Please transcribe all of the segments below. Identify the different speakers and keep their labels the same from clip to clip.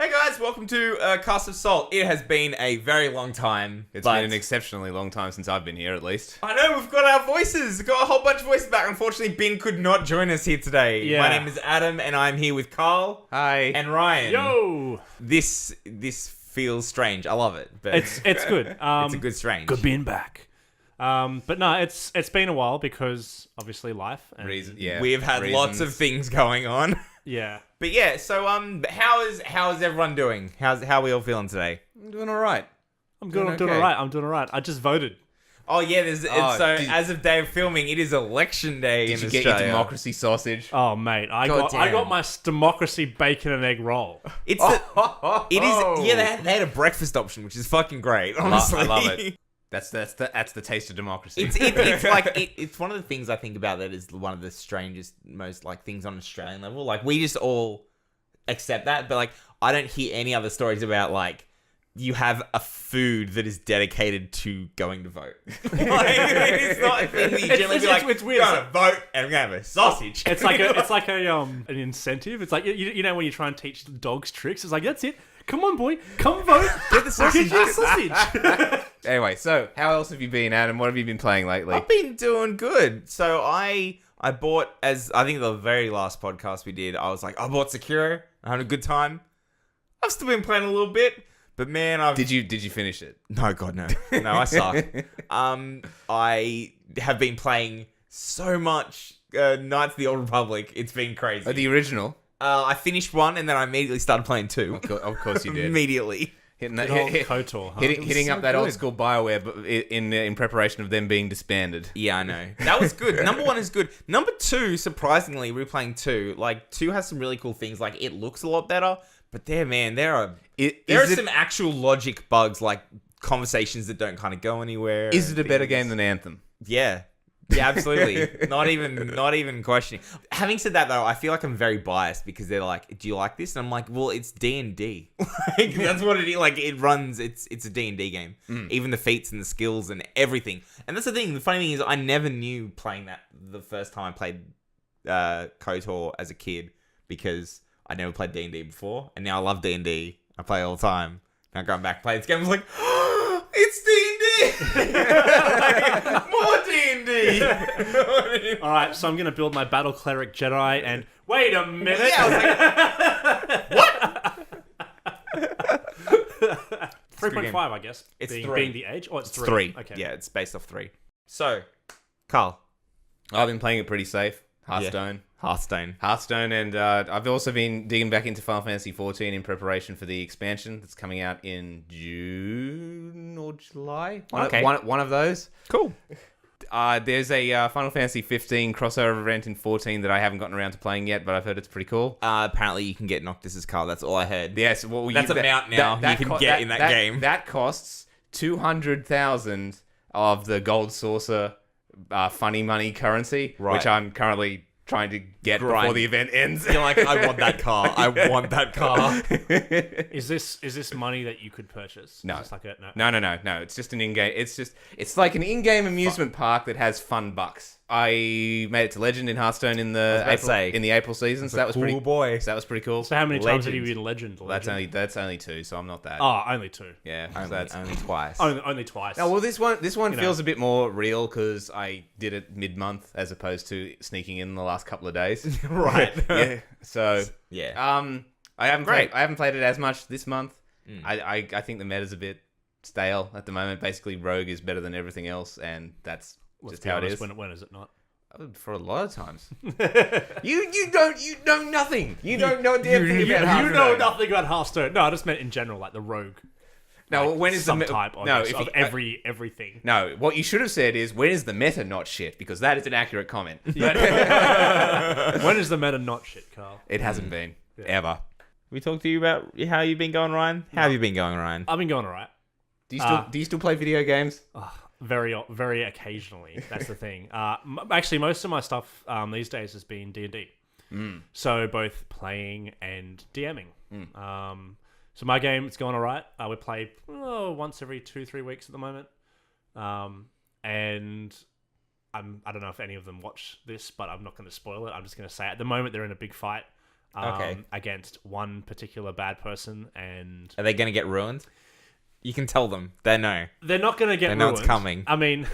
Speaker 1: Hey guys, welcome to Cast of Salt. It has been a very long time.
Speaker 2: It's been an exceptionally long time since I've been here, at least.
Speaker 1: I know, we've got our voices. We've got a whole bunch of voices back. Unfortunately, Ben could not join us here today.
Speaker 3: Yeah.
Speaker 1: My name is Adam, and I'm here with Carl.
Speaker 2: Hi.
Speaker 1: And Ryan.
Speaker 3: Yo!
Speaker 1: This feels strange. I love it. But
Speaker 3: It's good.
Speaker 1: it's a good strange.
Speaker 3: Good being back. But no, it's been a while because obviously life. And
Speaker 1: We've had lots of things going on.
Speaker 3: Yeah.
Speaker 1: But yeah, so how is everyone doing? How are we all feeling today?
Speaker 2: I'm doing all right.
Speaker 3: I'm doing
Speaker 2: okay.
Speaker 3: all right. I just voted.
Speaker 1: Oh yeah, as of day of filming, it is election day in
Speaker 2: Did you
Speaker 1: Australia.
Speaker 2: get your democracy sausage?
Speaker 3: Oh mate, I
Speaker 1: God
Speaker 3: got my democracy bacon and egg roll.
Speaker 1: It is. Yeah, they had a breakfast option, which is fucking great. Honestly,
Speaker 2: I love it. That's the taste of democracy.
Speaker 1: It's like it's one of the things I think about that is one of the strangest, most like things on an Australian level. Like we just all accept that, but like I don't hear any other stories about like you have a food that is dedicated to going to vote. Like, it's not a thing that you generally be like,
Speaker 3: it's weird.
Speaker 1: I'm gonna vote and I'm gonna have a sausage.
Speaker 3: It's like an incentive. It's like you know when you try and teach dogs tricks. It's like that's it. Come on, boy, come vote.
Speaker 1: Get the sausage.
Speaker 3: Get your sausage.
Speaker 2: Anyway, so how else have you been, Adam? What have you been playing lately?
Speaker 1: I've been doing good. So I bought, as I think the very last podcast we did, I was like, I bought Sekiro. I had a good time. I've still been playing a little bit, but man,
Speaker 2: Did you finish it?
Speaker 1: No, God, no. No, I suck. I have been playing so much Knights of the Old Republic. It's been crazy.
Speaker 2: Oh, the original?
Speaker 1: I finished one and then I immediately started playing two.
Speaker 2: Of course you did.
Speaker 1: Immediately.
Speaker 2: Hitting
Speaker 3: Good old KOTOR, huh?
Speaker 2: hitting
Speaker 1: so
Speaker 2: up that old
Speaker 1: good.
Speaker 2: school BioWare, but in preparation of them being disbanded.
Speaker 1: Yeah, I know. That was good. Number one is good. Number two, surprisingly, replaying two. Like, two has some really cool things. Like, it looks a lot better, but there are some actual logic bugs, like conversations that don't kind of go anywhere.
Speaker 2: Is it a better game than Anthem?
Speaker 1: Yeah. Yeah, absolutely. Not even questioning. Having said that, though, I feel like I'm very biased because they're like, "Do you like this?" And I'm like, "Well, it's D&D. Like, that's what it is. Like, it runs. It's a D&D game. Even the feats and the skills and everything. And that's the thing. The funny thing is, I never knew playing that the first time I played KOTOR as a kid because I never played D&D before, and now I love D&D. I play it all the time. Now going back to play this game, I was like, oh, it's D&D. Like, more D&D.
Speaker 3: All right, so I'm gonna build my battle cleric Jedi, and wait a minute.
Speaker 1: Yeah, I was like, what?
Speaker 3: 3.5, I guess.
Speaker 1: It's
Speaker 3: being,
Speaker 1: 3.
Speaker 3: being the age. Oh, it's
Speaker 1: It's
Speaker 3: 3.
Speaker 1: 3.
Speaker 3: Okay.
Speaker 1: Yeah, it's based off 3. So, Carl.
Speaker 2: I've been playing it pretty safe. Hearthstone. Hearthstone, and I've also been digging back into Final Fantasy 14 in preparation for the expansion that's coming out in June or July. One of those.
Speaker 1: Cool.
Speaker 2: There's a Final Fantasy 15 crossover event in 14 that I haven't gotten around to playing yet, but I've heard it's pretty cool.
Speaker 1: Apparently, you can get Noctis's car. That's all I heard.
Speaker 2: Yes, well,
Speaker 1: That's a mount now you can get in that game.
Speaker 2: That costs 200,000 of the gold saucer funny money currency,
Speaker 1: Right.
Speaker 2: which I'm currently trying to get before the event ends.
Speaker 1: You're like, I want that car. I want that car.
Speaker 3: Is this money that you could purchase?
Speaker 2: No.
Speaker 3: Is this like a,
Speaker 2: No. It's just an in-game. It's like an in-game amusement park that has fun bucks. I made it to Legend in Hearthstone in the April season. So that was pretty
Speaker 1: boy.
Speaker 2: So that was pretty cool.
Speaker 3: So how many times have you
Speaker 1: Legend.
Speaker 3: been Legend?
Speaker 2: That's only 2, so I'm not that.
Speaker 3: Oh, only 2.
Speaker 2: Yeah, so
Speaker 1: Only,
Speaker 2: that's
Speaker 1: only twice.
Speaker 3: Only twice.
Speaker 2: No, well, this one
Speaker 3: You know.
Speaker 2: feels a bit more real because I did it mid-month as opposed to sneaking in the last couple of days.
Speaker 1: Right.
Speaker 2: Yeah. So
Speaker 1: Yeah.
Speaker 2: I haven't
Speaker 1: Great.
Speaker 2: played it as much this month. I think the meta's a bit stale at the moment. Basically, Rogue is better than everything else, and that's just how it is.
Speaker 3: When is it not?
Speaker 2: For a lot of times. you know nothing. You don't know a damn thing about Hearthstone.
Speaker 3: You know nothing about Hearthstone. No, I just meant in general, like the Rogue.
Speaker 2: No,
Speaker 3: like,
Speaker 2: when is the
Speaker 3: subtype of everything?
Speaker 2: No, what you should have said is, when is the meta not shit? Because that is an accurate comment.
Speaker 3: When is the meta not shit, Carl?
Speaker 2: It hasn't been. Ever.
Speaker 1: We talked to you about how you've been going, Ryan? How have you been going, Ryan?
Speaker 3: I've been going alright.
Speaker 2: Do you still play video games?
Speaker 3: Very occasionally. That's the thing. Actually, most of my stuff these days has been D&D. So both playing and DMing. So my game, it's going alright. We play once every 2-3 weeks at the moment. And I don't know if any of them watch this, but I'm not going to spoil it. I'm just going to say at the moment they're in a big fight. against one particular bad person, and
Speaker 1: Are they going to get ruined? You can tell them. They know.
Speaker 3: they're not going to get
Speaker 1: They
Speaker 3: ruined.
Speaker 1: know it's coming.
Speaker 3: I mean,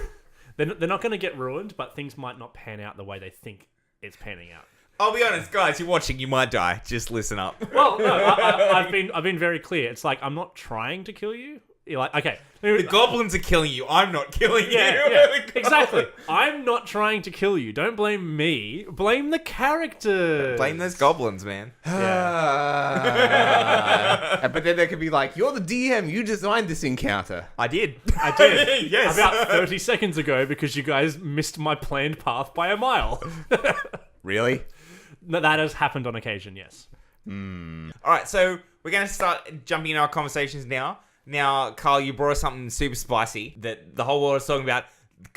Speaker 3: they're not going to get ruined, but things might not pan out the way they think it's panning out.
Speaker 1: I'll be honest, guys. You're watching. You might die. Just listen up.
Speaker 3: Well, no, I've been very clear. It's like I'm not trying to kill you. You're like, okay,
Speaker 1: The goblins are killing you. I'm not killing you.
Speaker 3: yeah, exactly. I'm not trying to kill you. Don't blame me. Blame the character.
Speaker 1: Blame those goblins, man.
Speaker 2: But then they could be like, you're the DM, you designed this encounter.
Speaker 1: I did.
Speaker 3: I did.
Speaker 1: Yes.
Speaker 3: About 30 seconds ago because you guys missed my planned path by a mile.
Speaker 2: Really?
Speaker 3: No, that has happened on occasion, yes.
Speaker 1: All right, so we're going to start jumping into our conversations now. Now, Carl, you brought us something super spicy that the whole world is talking about.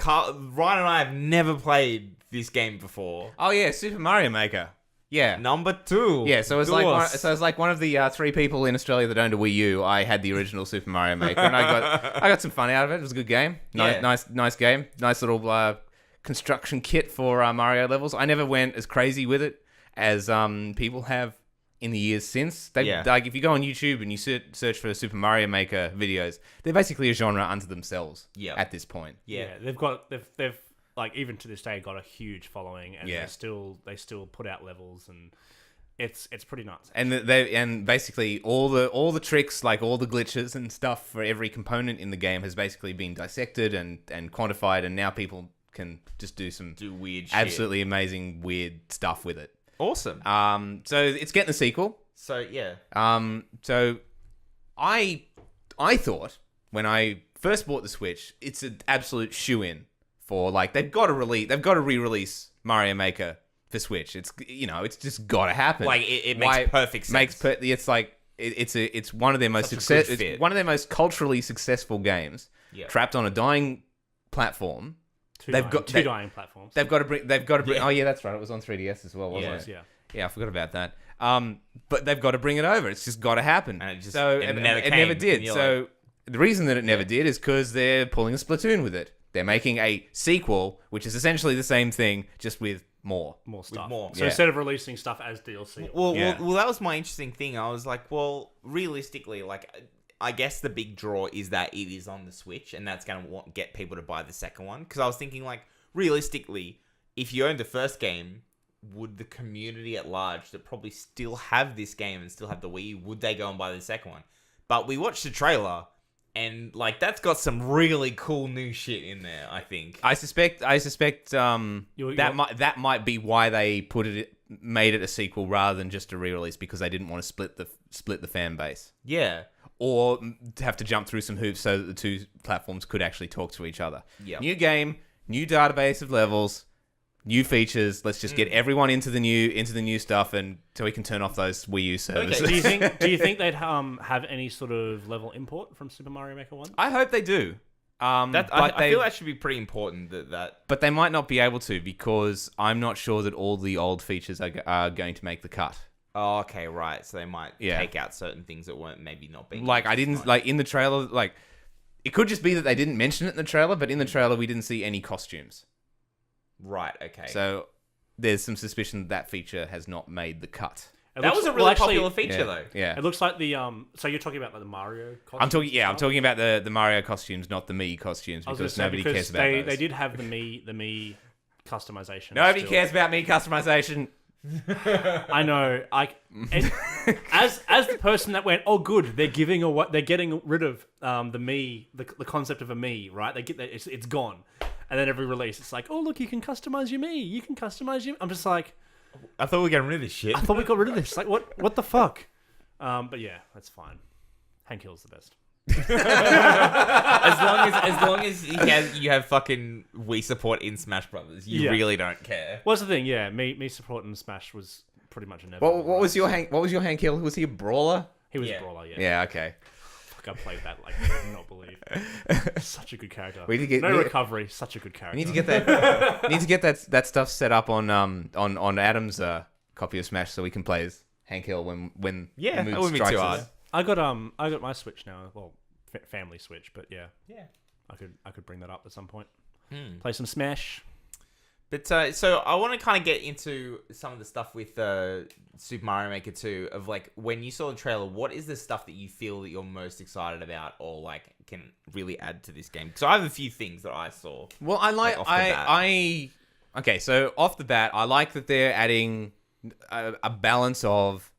Speaker 1: Ryan and I have never played this game before.
Speaker 2: Oh yeah, Super Mario Maker. Yeah.
Speaker 1: Number 2.
Speaker 2: Yeah, so it's like one of the 3 people in Australia that owned a Wii U. I had the original Super Mario Maker, and I got some fun out of it. It was a good game. Nice game. Nice little construction kit for Mario levels. I never went as crazy with it as people have in the years since. Like if you go on YouTube and you search for Super Mario Maker videos, they're basically a genre unto themselves. At this point.
Speaker 3: Yeah, they've like even to this day got a huge following, and they still put out levels, and it's pretty nuts.
Speaker 2: And basically all the tricks, like all the glitches and stuff for every component in the game has basically been dissected and quantified, and now people can just do
Speaker 1: weird shit.
Speaker 2: Absolutely amazing weird stuff with it.
Speaker 1: Awesome.
Speaker 2: So it's getting a sequel.
Speaker 1: So yeah.
Speaker 2: So I thought when I first bought the Switch, it's an absolute shoe-in for like they've got to re-release Mario Maker for Switch. It's just got to happen.
Speaker 1: Like it makes perfect sense.
Speaker 2: It's one of their most it's one of their most culturally successful games.
Speaker 1: Yep.
Speaker 2: Trapped on a dying platform.
Speaker 3: Two dying platforms.
Speaker 2: They've got to bring. Yeah. Oh yeah, that's right. It was on 3DS as well, wasn't it?
Speaker 3: Yeah.
Speaker 2: Yeah, I forgot about that. But they've got to bring it over. It's just got to happen.
Speaker 1: And it
Speaker 2: never did. So the reason that it never did is because they're pulling a Splatoon with it. They're making a sequel, which is essentially the same thing, just with more
Speaker 3: stuff.
Speaker 1: So
Speaker 3: instead of releasing stuff as DLC,
Speaker 1: well, that was my interesting thing. I was like, well, realistically, like, I guess the big draw is that it is on the Switch, and that's going to get people to buy the second one. Because I was thinking, like, realistically, if you owned the first game, would the community at large that probably still have this game and still have the Wii U, would they go and buy the second one? But we watched the trailer, and like that's got some really cool new shit in there. I think.
Speaker 2: I suspect that might be why they made it a sequel rather than just a re-release, because they didn't want to split the fan base.
Speaker 1: Yeah.
Speaker 2: Or have to jump through some hoops so that the two platforms could actually talk to each other.
Speaker 1: Yep.
Speaker 2: New game, new database of levels, new features. Let's just get everyone into the new stuff, and so we can turn off those Wii U servers.
Speaker 3: Okay. Do you think they'd have any sort of level import from Super Mario Maker 1?
Speaker 2: I hope they do.
Speaker 1: I feel that should be pretty important.
Speaker 2: But they might not be able to, because I'm not sure that all the old features are going to make the cut.
Speaker 1: Oh, okay, right. So they might take out certain things that weren't maybe not being...
Speaker 2: Like, I didn't... Like, in the trailer, like... It could just be that they didn't mention it in the trailer, but in the trailer, we didn't see any costumes.
Speaker 1: Right, okay.
Speaker 2: So, there's some suspicion that feature has not made the cut.
Speaker 1: That was a really popular feature, though.
Speaker 2: Yeah.
Speaker 3: It looks like the... So you're talking about the Mario costumes?
Speaker 2: I'm talking about the Mario costumes, not the Mii costumes, because nobody cares about those.
Speaker 3: They did have the Mii customization.
Speaker 2: Nobody cares about Mii customization.
Speaker 3: I know. As the person that went, oh, good, they're getting rid of the Mii, the concept of a Mii, right? It's gone, and then every release, it's like, oh, look, you can customize your Mii. You can customize your. I'm just like,
Speaker 1: I thought we were getting rid of this shit.
Speaker 3: I thought we got rid of this. Like, what the fuck? But yeah, that's fine. Hank Hill's the best.
Speaker 1: as long as you have fucking Wii support in Smash Brothers, you really don't care.
Speaker 3: What's the thing? Yeah, me supporting Smash was pretty much a never.
Speaker 2: What was your Hank Hill? Was he a brawler?
Speaker 3: He was a brawler. Yeah.
Speaker 2: Yeah. Okay.
Speaker 3: Fuck, I played that like I do not believe. Such a good character. Recovery. Such a good character.
Speaker 2: We need to get that. need to get that stuff set up on Adam's copy of Smash so we can play as Hank Hill when the mood
Speaker 1: that wouldn't be too hard.
Speaker 3: I got my Switch now. Well, family Switch, but yeah. I could bring that up at some point. Play some Smash.
Speaker 1: But so I want to kind of get into some of the stuff with Super Mario Maker 2 of like when you saw the trailer, what is the stuff that you feel that you're most excited about or like can really add to this game? So I have a few things that I saw.
Speaker 2: Well, okay, so off the bat, I like that they're adding a balance of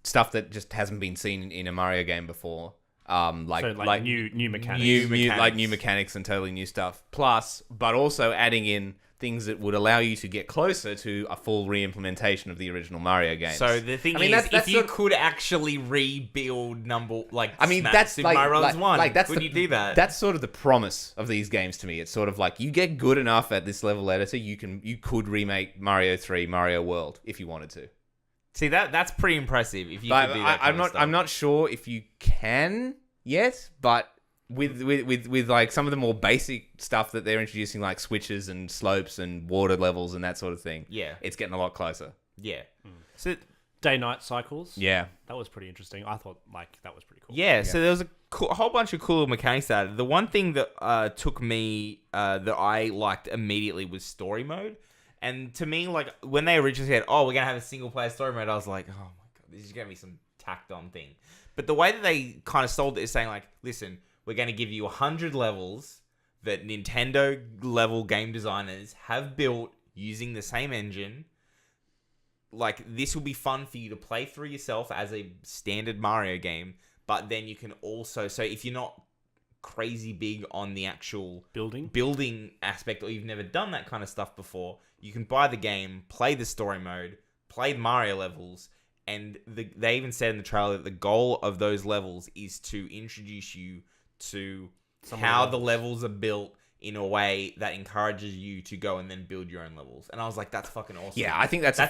Speaker 2: stuff that just hasn't been seen in a Mario game before. Like
Speaker 3: new mechanics.
Speaker 2: New mechanics and totally new stuff. Plus, but also adding in things that would allow you to get closer to a full re-implementation of the original Mario games.
Speaker 1: So the thing is, if you could actually rebuild
Speaker 2: that's
Speaker 1: Super Mario Bros. 1, would you do that?
Speaker 2: That's sort of the promise of these games to me. It's sort of like you get good enough at this level editor, you could remake Mario 3, Mario World if you wanted to.
Speaker 1: See that's pretty impressive. If you could do that,
Speaker 2: I'm not sure if you can yet, but with like some of the more basic stuff that they're introducing, like switches and slopes and water levels and that sort of thing, it's getting a lot closer.
Speaker 1: Yeah. So
Speaker 3: day-night cycles.
Speaker 2: Yeah,
Speaker 3: that was pretty interesting. I thought that was pretty cool.
Speaker 1: Yeah. So there was a whole bunch of cool mechanics that. The one thing that took me that I liked immediately was story mode. And to me, like, when they originally said, oh, we're going to have a single-player story mode, I was like, oh, my God, this is going to be some tacked-on thing. But the way that they kind of sold it is saying, like, listen, we're going to give you 100 levels that Nintendo-level game designers have built using the same engine. Like, this will be fun for you to play through yourself as a standard Mario game. But then you can also... So if you're not crazy big on the actual building aspect, or you've never done that kind of stuff before, you can buy the game, play the story mode, play the Mario levels, and they even said in the trailer that the goal of those levels is to introduce you to how the levels are built in a way that encourages you to go and then build your own levels. And I was like, that's fucking awesome.
Speaker 2: Yeah, I think that's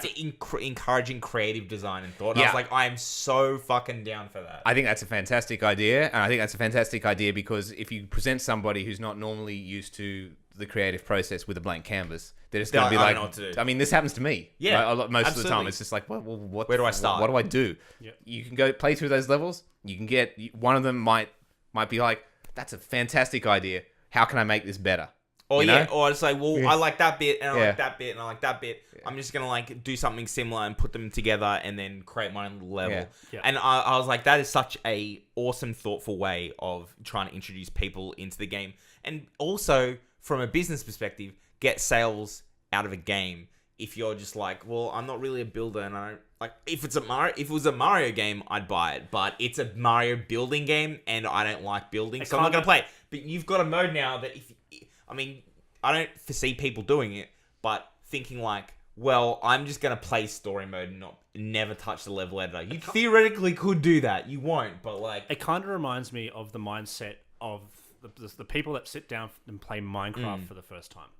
Speaker 1: encouraging creative design and thought. And I was like, I am so fucking down for that.
Speaker 2: I think that's a fantastic idea. And I think that's a fantastic idea because if you present somebody who's not normally used to the creative process with a blank canvas, they're just going to be like, I mean, this happens to me.
Speaker 1: Yeah,
Speaker 2: most of the time. It's just like, well,
Speaker 1: where do I start?
Speaker 2: What do I do? Yep. You can go play through those levels. You can get, one of them might be like, that's a fantastic idea. How can I make this better?
Speaker 1: Or or it's like, well, I like that bit, and I like that bit, and I like that bit. Yeah. I'm just gonna like do something similar and put them together, and then create my own little level. Yeah. And I was like, that is such a awesome, thoughtful way of trying to introduce people into the game, and also from a business perspective, get sales out of a game. If you're just like, well, I'm not really a builder, and I don't like if it was a Mario game, I'd buy it, but it's a Mario building game, and I don't like building, so I'm not gonna play it. But you've got a mode now that I don't foresee people doing it, but thinking like, well, I'm just going to play story mode and never touch the level editor. You theoretically could do that. You won't, but like...
Speaker 3: It kind of reminds me of the mindset of the people that sit down and play Minecraft for the first time.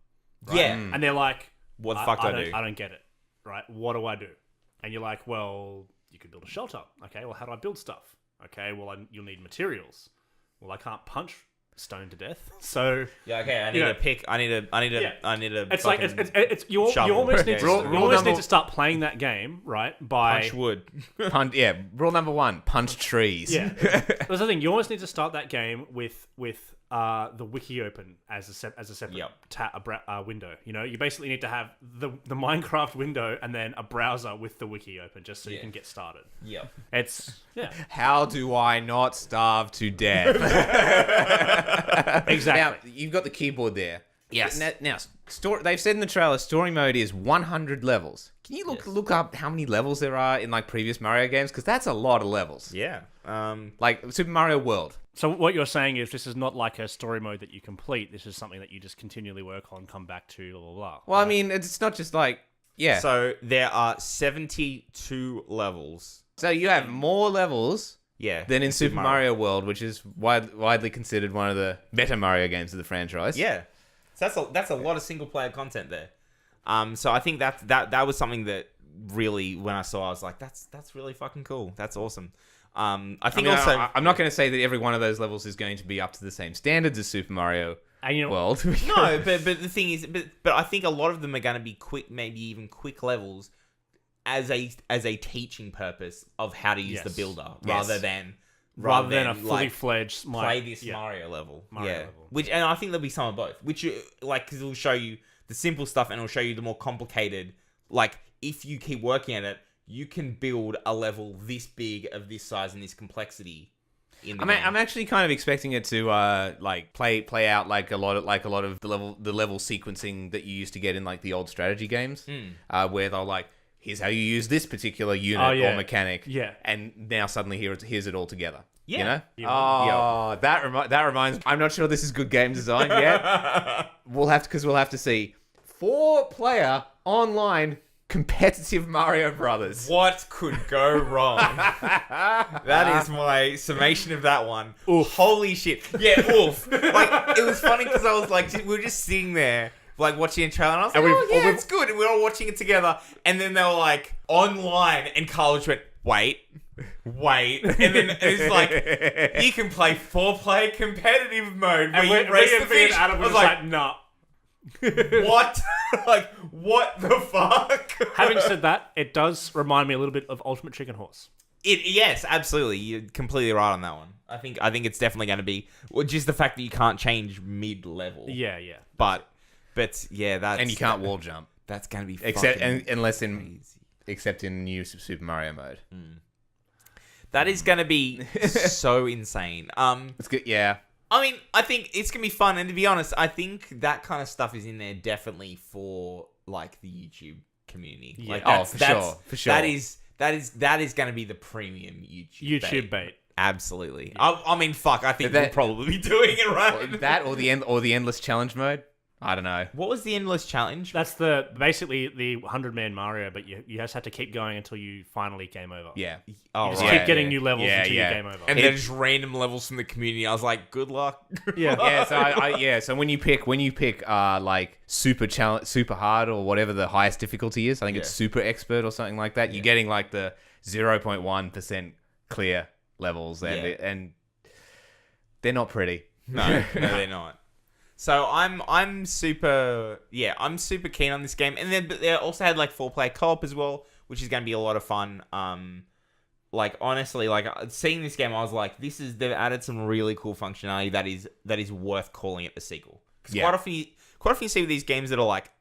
Speaker 3: Right?
Speaker 1: Yeah.
Speaker 3: And they're like...
Speaker 1: What the fuck do I do?
Speaker 3: I don't get it. Right? What do I do? And you're like, well, you could build a shelter. Okay, well, how do I build stuff? Okay, well, you'll need materials. Well, I can't punch stone to death. So
Speaker 1: yeah, okay. I need a pick. I need a.
Speaker 3: It's like it's you almost need to start playing that game right by
Speaker 1: punch wood.
Speaker 2: Rule number 1: punch trees.
Speaker 3: Yeah, that's the thing. You almost need to start that game with the wiki open as a separate window. You know, you basically need to have the Minecraft window and then a browser with the wiki open just so you can get started.
Speaker 1: Yeah,
Speaker 2: How do I not starve to death?
Speaker 3: Exactly.
Speaker 2: Now, you've got the keyboard there.
Speaker 1: Yes.
Speaker 2: Now, they've said in the trailer, story mode is 100 levels. Can you look up how many levels there are in like previous Mario games? Because that's a lot of levels.
Speaker 1: Yeah.
Speaker 2: Like Super Mario World.
Speaker 3: So what you're saying is this is not like a story mode that you complete. This is something that you just continually work on, come back to, blah, blah, blah.
Speaker 2: Well, right? I mean, it's not just like,
Speaker 1: So there are 72 levels.
Speaker 2: So you have more levels than in Super Mario World, which is widely considered one of the better Mario games of the franchise.
Speaker 1: Yeah. So that's a lot of single-player content there. So I think that was something that really, when I saw, I was like, that's really fucking cool. That's awesome. I'm not
Speaker 2: going to say that every one of those levels is going to be up to the same standards as Super Mario World.
Speaker 1: No, but the thing is, but I think a lot of them are going to be quick, maybe even quick levels, as a teaching purpose of how to use the builder, rather than
Speaker 3: a fully fledged
Speaker 1: play this Mario level. Which, and I think there'll be some of both. Which, like, because it'll show you the simple stuff, and it'll show you the more complicated. Like, if you keep working at it, you can build a level this big, of this size, and this complexity.
Speaker 2: I'm actually kind of expecting it to like play out like a lot of the level sequencing that you used to get in like the old strategy games, where they're like, here's how you use this particular unit or mechanic, and now suddenly here's it all together.
Speaker 1: Yeah.
Speaker 2: You know? That reminds me. I'm not sure this is good game design yet. we'll have to see 4-player online competitive Mario Brothers.
Speaker 1: What could go wrong? That is my summation of that one. Oof. Holy shit. Yeah, oof. Like, it was funny because I was like, we were just sitting there, like, watching a trailer, and I was like, it's good. And we were all watching it together. And then they were like, online, and Carl just went, wait. And then it's like, you can play 4-player competitive mode where you race the fish.
Speaker 3: Adam was like, nah.
Speaker 1: What? Like, what the fuck?
Speaker 3: Having said that, it does remind me a little bit of Ultimate Chicken Horse.
Speaker 1: Yes, absolutely. You're completely right on that one. I think it's definitely going to be just the fact that you can't change mid-level.
Speaker 3: Yeah.
Speaker 1: But yeah, that's,
Speaker 2: and you can't wall jump.
Speaker 1: That's going to be
Speaker 2: except in new Super Mario mode.
Speaker 1: That is going to be so insane.
Speaker 2: It's good. Yeah.
Speaker 1: I mean, I think it's going to be fun. And to be honest, I think that kind of stuff is in there definitely for, like, the YouTube community.
Speaker 3: Yeah.
Speaker 1: Like,
Speaker 2: for sure.
Speaker 1: That is going to be the premium YouTube bait. Absolutely. Yeah. I mean, fuck. I think we'll probably be doing it right.
Speaker 2: That or the endless challenge mode. I don't know.
Speaker 1: What was the endless challenge?
Speaker 3: That's basically the 100-man Mario, but you just have to keep going until you finally game over.
Speaker 2: Yeah.
Speaker 3: You just keep getting new levels until you game over.
Speaker 1: And then just random levels from the community. I was like, good luck.
Speaker 2: Yeah. So when you pick like super hard or whatever the highest difficulty is, I think it's super expert or something like that. You're getting like the 0.1% clear levels, and they're not pretty.
Speaker 1: No, they're not. So I'm super keen on this game, and then they also had like 4-player co-op as well, which is going to be a lot of fun. Like, honestly, like, seeing this game, I was like, they've added some really cool functionality that is worth calling it a sequel. Because quite often you see with these games that are like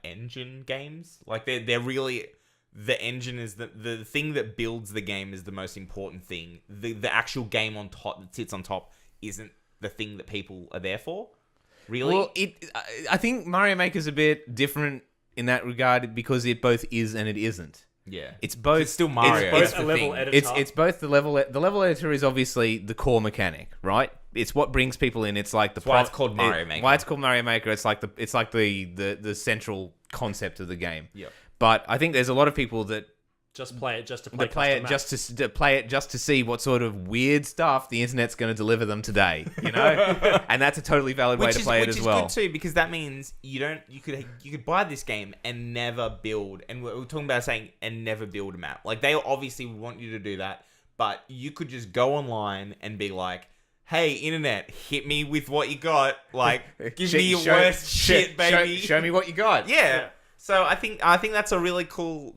Speaker 1: engine games, like they're really, the engine is the thing that builds the game is the most important thing. The actual game on top that sits on top isn't the thing that people are there for. Really?
Speaker 2: Well, I think Mario Maker's a bit different in that regard because it both is and it isn't.
Speaker 1: Yeah.
Speaker 2: It's both.
Speaker 1: It's still Mario.
Speaker 3: It's both a level editor.
Speaker 2: It's both the level. The level editor is obviously the core mechanic, right? It's what brings people in. It's like
Speaker 1: why it's called Mario Maker.
Speaker 2: Why it's called Mario Maker. It's like the central concept of the game.
Speaker 1: Yep.
Speaker 2: But I think there's a lot of people that
Speaker 3: just play it just to
Speaker 2: play it just to see what sort of weird stuff the internet's going to deliver them today, you know. And that's a totally valid way to play it as well.
Speaker 1: Which is good too, because that means you could buy this game and never build. And we're talking about saying and never build a map. Like, they obviously want you to do that, but you could just go online and be like, hey, internet, hit me with what you got. Like, give me your worst shit, baby.
Speaker 2: Show me what you got.
Speaker 1: Yeah. So I think that's a really cool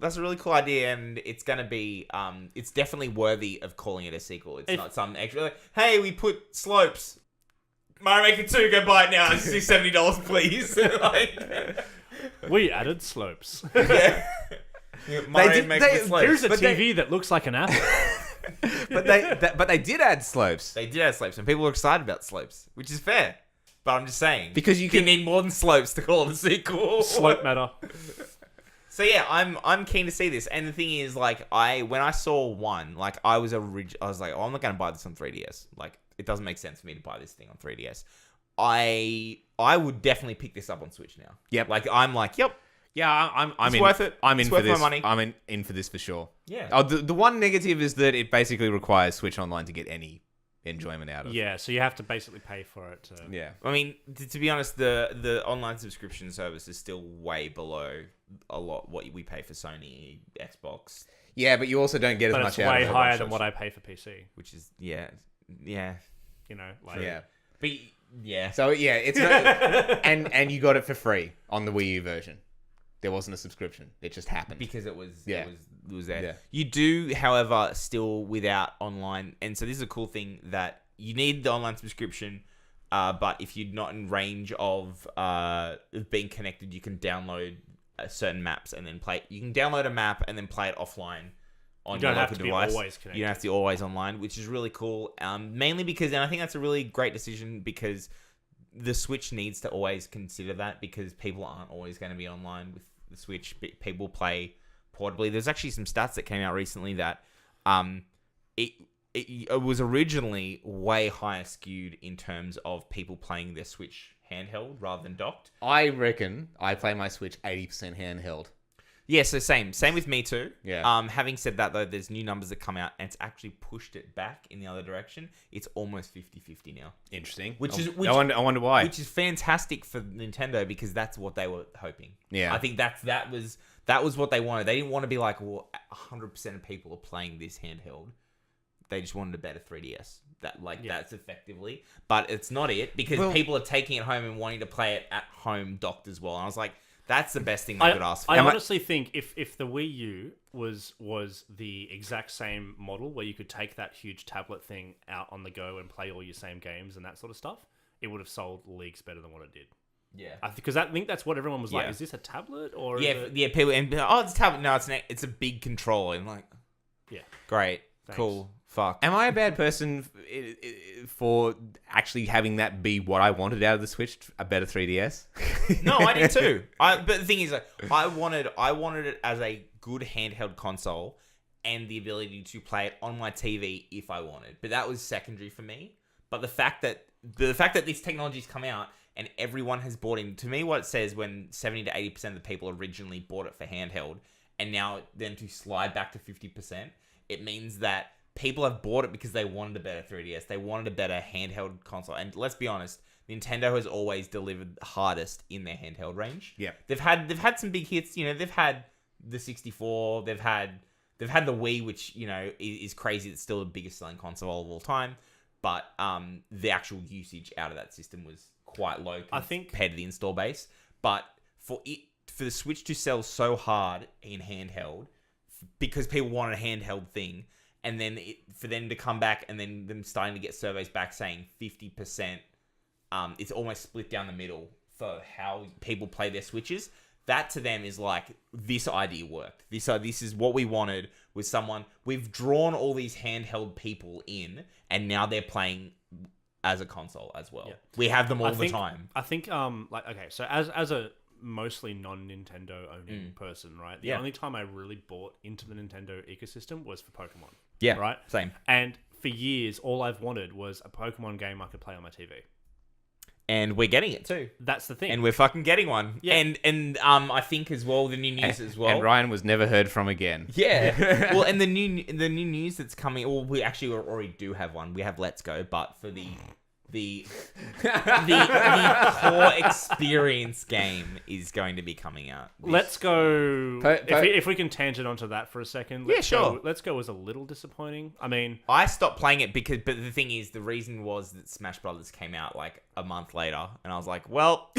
Speaker 1: idea, and it's gonna be it's definitely worthy of calling it a sequel. It's not some extra like, hey, we put slopes. Mario Maker 2, go buy it now. It's $70, please. Like,
Speaker 3: we added slopes.
Speaker 1: Yeah. Mario Maker with slopes.
Speaker 3: Here's a TV that looks like an apple.
Speaker 2: but they did add slopes.
Speaker 1: They did add slopes, and people were excited about slopes, which is fair. But I'm just saying,
Speaker 2: because you
Speaker 1: need more than slopes to call it a sequel.
Speaker 3: Slope matter.
Speaker 1: So yeah, I'm keen to see this. And the thing is, like, when I saw one, like, I was like, oh, I'm not going to buy this on 3DS. Like, it doesn't make sense for me to buy this thing on 3DS. I would definitely pick this up on Switch now.
Speaker 2: Yep.
Speaker 1: Like, I'm like, yep.
Speaker 2: Yeah,
Speaker 1: it's worth it.
Speaker 2: I'm in
Speaker 1: it's
Speaker 2: for
Speaker 1: worth
Speaker 2: this.
Speaker 1: My money.
Speaker 2: I'm in for this for sure.
Speaker 1: Yeah.
Speaker 2: Oh, the one negative is that it basically requires Switch Online to get any enjoyment out of.
Speaker 3: Yeah, so you have to basically pay for it.
Speaker 2: Yeah.
Speaker 1: I mean, to be honest, the online subscription service is still way below a lot what we pay for Sony, Xbox.
Speaker 2: Yeah, but you also don't get as much out of it.
Speaker 3: It's way higher than what I pay for PC.
Speaker 1: Which is, yeah.
Speaker 3: You know, like...
Speaker 2: Yeah.
Speaker 1: But, yeah.
Speaker 2: So, yeah, it's not... and you got it for free on the Wii U version. There wasn't a subscription. It just happened.
Speaker 1: Because it was there.
Speaker 2: Yeah.
Speaker 1: You do, however, still without online. And so this is a cool thing that you need the online subscription But if you're not in range of being connected, you can download certain maps and then play. You can download a map and then play it offline on your local device. You don't have to be always online, which is really cool. Mainly because, and I think that's a really great decision because the Switch needs to always consider that because people aren't always going to be online with the Switch. People play portably. There's actually some stats that came out recently that it was originally way higher skewed in terms of people playing their Switch handheld rather than docked.
Speaker 2: I reckon I play my Switch 80% handheld.
Speaker 1: Yeah, so same with me too.
Speaker 2: Yeah.
Speaker 1: Having said that though, there's new numbers that come out and it's actually pushed it back in the other direction. It's almost 50-50 now.
Speaker 2: Interesting.
Speaker 1: I
Speaker 2: wonder why.
Speaker 1: Which is fantastic for Nintendo because that's what they were hoping.
Speaker 2: Yeah.
Speaker 1: I think that was what they wanted. They didn't want to be like, well, 100% of people are playing this handheld. They just wanted a better 3DS. That's effectively. But it's not it because people are taking it home and wanting to play it at home docked as well. And I was like, that's the best thing they could ask for.
Speaker 3: I honestly think if the Wii U was the exact same model where you could take that huge tablet thing out on the go and play all your same games and that sort of stuff, it would have sold leagues better than what it did.
Speaker 1: Yeah,
Speaker 3: because I think that's what everyone was like. Is this a tablet or?
Speaker 1: People and it's a tablet. No, it's a big controller. And like, great, thanks. Cool. Fuck.
Speaker 2: Am I a bad person for actually having that be what I wanted out of the Switch? A better 3DS?
Speaker 1: No, I did too. But the thing is, I wanted it as a good handheld console and the ability to play it on my TV if I wanted. But that was secondary for me. But the fact that these technologies come out and everyone has bought in, to me, what it says when 70 to 80% of the people originally bought it for handheld, and now then to slide back to 50%, it means that people have bought it because they wanted a better 3DS. They wanted a better handheld console. And let's be honest, Nintendo has always delivered hardest in their handheld range.
Speaker 2: Yeah.
Speaker 1: They've had some big hits. You know, they've had the 64. They've had the Wii, which, you know, is crazy. It's still the biggest selling console of all time. But the actual usage out of that system was quite low compared to the install base. But for the Switch to sell so hard in handheld, because people wanted a handheld thing, and then for them to come back and then them starting to get surveys back saying 50%, it's almost split down the middle for how people play their Switches. That to them is like, this idea worked. This is what we wanted with someone. We've drawn all these handheld people in, and now they're playing as a console as well. Yeah. We have them all the time.
Speaker 3: I think, so as a mostly non-Nintendo owning person, right? The only time I really bought into the Nintendo ecosystem was for Pokemon.
Speaker 1: Yeah,
Speaker 3: right?
Speaker 1: Same.
Speaker 3: And for years, all I've wanted was a Pokemon game I could play on my TV.
Speaker 1: And we're getting it too.
Speaker 3: That's the thing.
Speaker 1: And we're fucking getting one. Yeah. And I think as well, the new news as well.
Speaker 2: And Ryan was never heard from again.
Speaker 1: Yeah. Well, and the new news that's coming, well, we actually already do have one. We have Let's Go, but for the core experience game is going to be coming out.
Speaker 3: Let's Go. If we can tangent onto that for a second. Let's Go was a little disappointing. I mean,
Speaker 1: I stopped playing it but the thing is, the reason was that Smash Brothers came out like a month later, and I was like, well,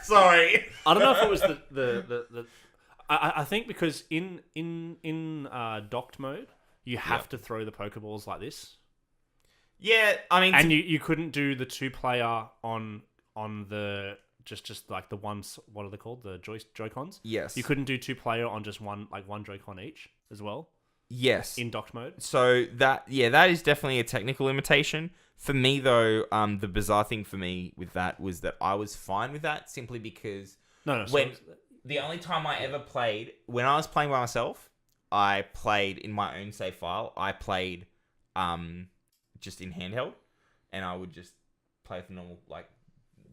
Speaker 1: sorry.
Speaker 3: I don't know if it was the I think because in docked mode, you have to throw the Pokeballs like this.
Speaker 1: Yeah, I mean,
Speaker 3: and you couldn't do the 2-player on the just like the ones. What are they called? The Joy-Cons.
Speaker 1: Yes,
Speaker 3: you couldn't do 2-player on just one Joy-Con each as well.
Speaker 1: Yes,
Speaker 3: in docked mode.
Speaker 1: So that is definitely a technical limitation for me, though. The bizarre thing for me with that was that I was fine with that simply because the only time I ever played when I was playing by myself, I played in my own save file. I played just in handheld, and I would just play with normal like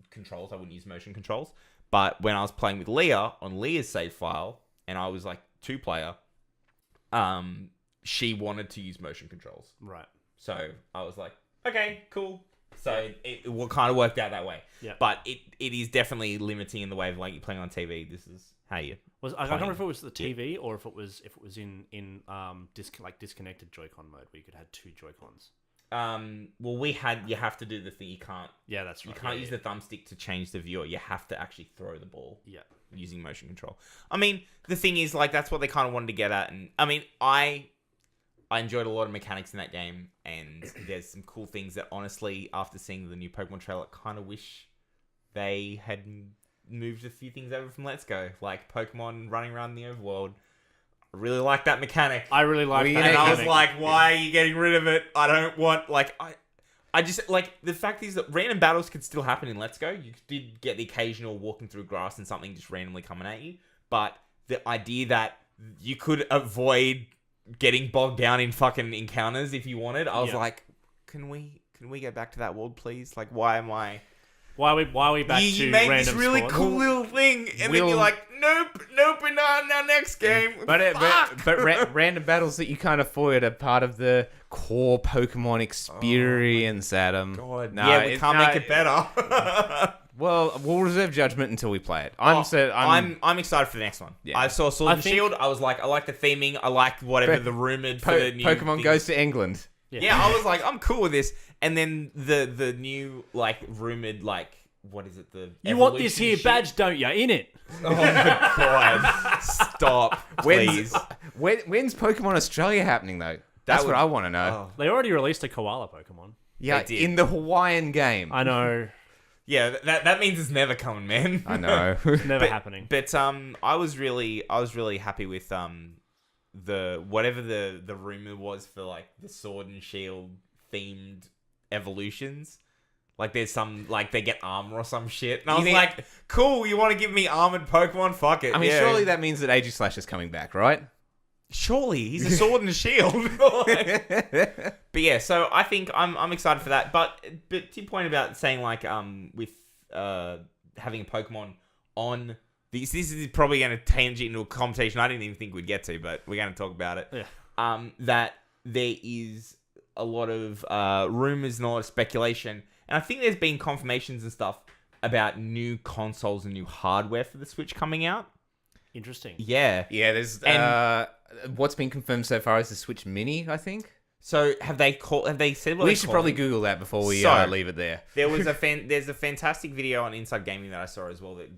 Speaker 1: controls. I wouldn't use motion controls. But when I was playing with Leah on Leah's save file, and I was like 2-player, she wanted to use motion controls.
Speaker 3: Right.
Speaker 1: So I was like, okay, cool. So it kind of worked out that way.
Speaker 3: Yeah.
Speaker 1: But it is definitely limiting in the way of like you're playing on TV. This is how you.
Speaker 3: I don't remember if it was the TV or if it was in disconnected Joy-Con mode where you could have 2 Joy-Cons.
Speaker 1: Well, you have to do the thing. You can't.
Speaker 3: Yeah, that's right.
Speaker 1: You can't use the thumbstick to change the viewer. You have to actually throw the ball.
Speaker 3: Yeah.
Speaker 1: Using motion control. I mean, the thing is, like, that's what they kind of wanted to get at, and I mean, I I enjoyed a lot of mechanics in that game, and there's some cool things that honestly, after seeing the new Pokemon trailer, I kind of wish they had moved a few things over from Let's Go, like Pokemon running around the overworld. I really like that mechanic.
Speaker 3: I really like that
Speaker 1: And
Speaker 3: mechanic.
Speaker 1: I was like, why are you getting rid of it? I don't want, like, I just, like, the fact is that random battles could still happen in Let's Go. You did get the occasional walking through grass and something just randomly coming at you. But the idea that you could avoid getting bogged down in fucking encounters if you wanted, I was like, can we get back to that world, please? Like, why are we back to
Speaker 3: you
Speaker 1: made
Speaker 3: random
Speaker 1: this really
Speaker 3: spawn?
Speaker 1: cool little thing, and then you're like, nope, in our next game.
Speaker 2: But random battles that you can't avoid are part of the core Pokemon experience, Adam.
Speaker 1: God,
Speaker 2: No,
Speaker 1: yeah, we can't make it better.
Speaker 2: Well, we'll reserve judgment until we play it.
Speaker 1: I'm excited for the next one.
Speaker 2: Yeah.
Speaker 1: I saw Sword and Shield. I was like, I like the theming. I like whatever the rumored for the new
Speaker 2: Pokemon
Speaker 1: thing.
Speaker 2: goes to England.
Speaker 1: Yeah, I was like, I'm cool with this. And then the new like rumored like what is it? The
Speaker 3: You want this here
Speaker 1: shit?
Speaker 3: badge, don't you? In it.
Speaker 1: Oh my god! Stop, please.
Speaker 2: When's Pokemon Australia happening though? That's what I want to know.
Speaker 1: Oh.
Speaker 3: They already released a koala Pokemon.
Speaker 2: Yeah,
Speaker 1: They did.
Speaker 2: in the Hawaiian game.
Speaker 3: I know.
Speaker 1: Yeah, that means it's never coming, man.
Speaker 2: I know.
Speaker 3: It's never happening.
Speaker 1: But I was really happy with the whatever the rumor was for like the Sword and Shield themed evolutions. Like there's some like they get armor or some shit, and I was like, cool. You want to give me armored Pokemon? Fuck it.
Speaker 2: I mean,
Speaker 1: yeah.
Speaker 2: surely that means that Aegislash is coming back, right?
Speaker 1: Surely he's a Sword and Shield. But yeah, so I think I'm excited for that. But to your point about saying like with having a Pokemon on this is probably going to tangent into a conversation I didn't even think we'd get to, but we're going to talk about it.
Speaker 3: Yeah.
Speaker 1: That there is a lot of rumors and a lot of speculation, and I think there's been confirmations and stuff about new consoles and new hardware for the Switch coming out.
Speaker 3: Interesting.
Speaker 1: Yeah.
Speaker 2: Yeah, there's what's been confirmed so far is the Switch Mini, I think.
Speaker 1: So have they said what
Speaker 2: we
Speaker 1: they
Speaker 2: should
Speaker 1: call
Speaker 2: probably
Speaker 1: it?
Speaker 2: Google that before we
Speaker 1: So,
Speaker 2: leave it there.
Speaker 1: There was there's a fantastic video on Inside Gaming that I saw as well that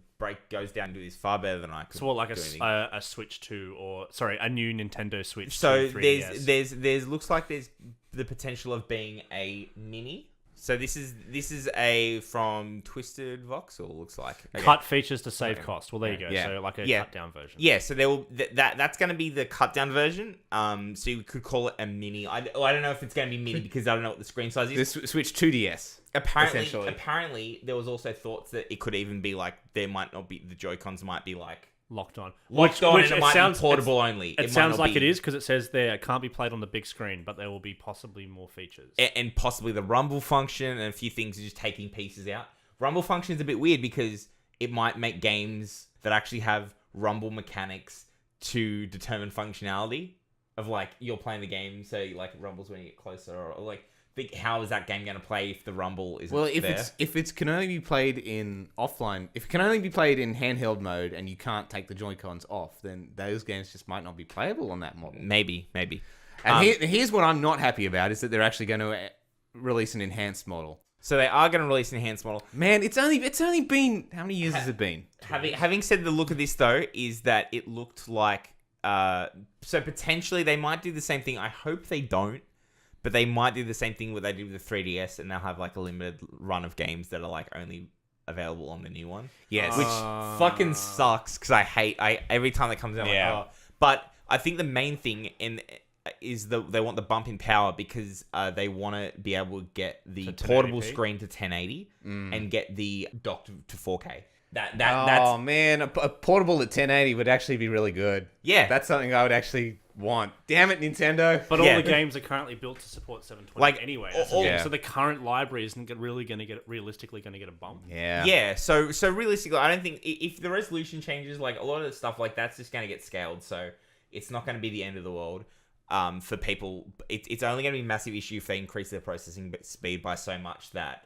Speaker 1: goes down and do this far better than I could.
Speaker 3: So what, like
Speaker 1: do anything.
Speaker 3: a Switch 2 or sorry, a new Nintendo Switch 2
Speaker 1: So
Speaker 3: 3DS.
Speaker 1: there's looks like there's the potential of being a mini. So this is a from Twisted Voxel, looks like. Okay.
Speaker 3: Cut features to save cost. Well, there you go.
Speaker 2: Yeah.
Speaker 3: So like a
Speaker 1: Yeah.
Speaker 3: cut down version.
Speaker 1: Yeah, so there will that's going to be the cut down version. So you could call it a mini. I don't know if it's going to be mini because I don't know what the screen size is.
Speaker 2: This Switch 2DS.
Speaker 1: Apparently, there was also thoughts that it could even be like there might not be the Joy-Cons might be like
Speaker 3: Locked on.
Speaker 1: and it might be portable only.
Speaker 3: It
Speaker 1: might
Speaker 3: sounds
Speaker 1: not
Speaker 3: like
Speaker 1: be-
Speaker 3: it is because it says there it can't be played on the big screen, but there will be possibly more features.
Speaker 1: and possibly the rumble function and a few things just taking pieces out. Rumble function is a bit weird because it might make games that actually have rumble mechanics to determine functionality of like you're playing the game, so like rumbles when you get closer, or like think how is that game going to play if the rumble isn't there?
Speaker 2: if it can only be played in offline, if it can only be played in handheld mode and you can't take the Joy-Cons off, then those games just might not be playable on that model.
Speaker 1: Maybe.
Speaker 2: And here's what I'm not happy about is that they're actually going to release an enhanced model.
Speaker 1: So they are going to release an enhanced model.
Speaker 2: Man, it's only been how many years has it been?
Speaker 1: Having said the look of this though, is that it looked like so potentially they might do the same thing. I hope they don't. But they might do the same thing what they did with the 3DS, and they'll have like a limited run of games that are like only available on the new one.
Speaker 2: Yes.
Speaker 1: Which fucking sucks because I every time that comes out, I'm like, oh. But I think the main thing is they want the bump in power because they want to be able to get the portable screen to 1080 and get the dock to 4K. That's
Speaker 2: man, a portable at 1080 would actually be really good.
Speaker 1: Yeah.
Speaker 2: That's something I would actually want. Damn it, Nintendo.
Speaker 3: But all the games are currently built to support 720 anyway. So the current library isn't really going to get realistically going to get a bump.
Speaker 2: Yeah.
Speaker 1: Yeah. So realistically, I don't think if the resolution changes, like a lot of the stuff like that's just going to get scaled. So it's not going to be the end of the world for people. It's only going to be a massive issue if they increase their processing speed by so much that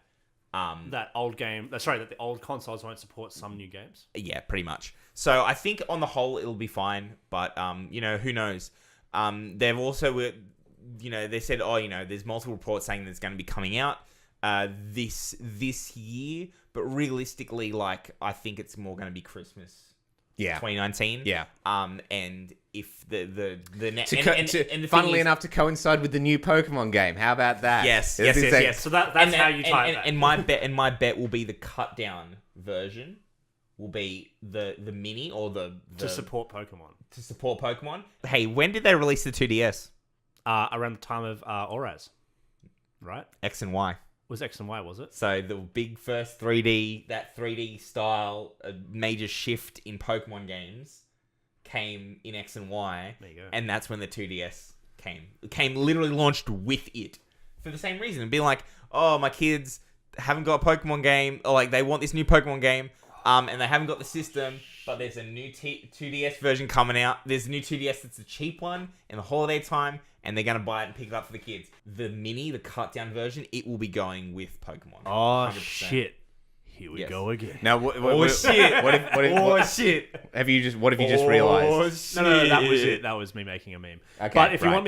Speaker 3: that the old consoles won't support some new games.
Speaker 1: Yeah, pretty much. So I think on the whole it'll be fine, but who knows? They've also they said there's multiple reports saying that it's going to be coming out this year, but realistically, like I think it's more going to be Christmas 2019.
Speaker 2: Yeah.
Speaker 1: And if the
Speaker 2: funnily enough, to coincide with the new Pokemon game. How about that?
Speaker 1: Yes.
Speaker 3: So that's how you tie that.
Speaker 1: And my bet will be the cut down version will be the mini or the
Speaker 3: to support Pokemon.
Speaker 1: Hey, when did they release the 2DS?
Speaker 3: Around the time of Auras, right?
Speaker 1: X and Y.
Speaker 3: Was X and Y, was it?
Speaker 1: So the big first 3D style, major shift in Pokemon games came in X and Y.
Speaker 3: There you go.
Speaker 1: And that's when the 2DS came. It came literally launched with it. For the same reason. Being like, oh, my kids haven't got a Pokemon game, or like they want this new Pokemon game, and they haven't got the system, but there's a new 2DS version coming out. There's a new 2DS that's a cheap one in the holiday time, and they're going to buy it and pick it up for the kids. The mini, the cut down version, it will be going with Pokemon.
Speaker 3: Oh, 100%. Shit. Here we go again.
Speaker 2: Now,
Speaker 1: shit.
Speaker 2: Shit. What have you just realized?
Speaker 3: No, that was it. That was me making a meme.
Speaker 2: Okay,
Speaker 3: but if you want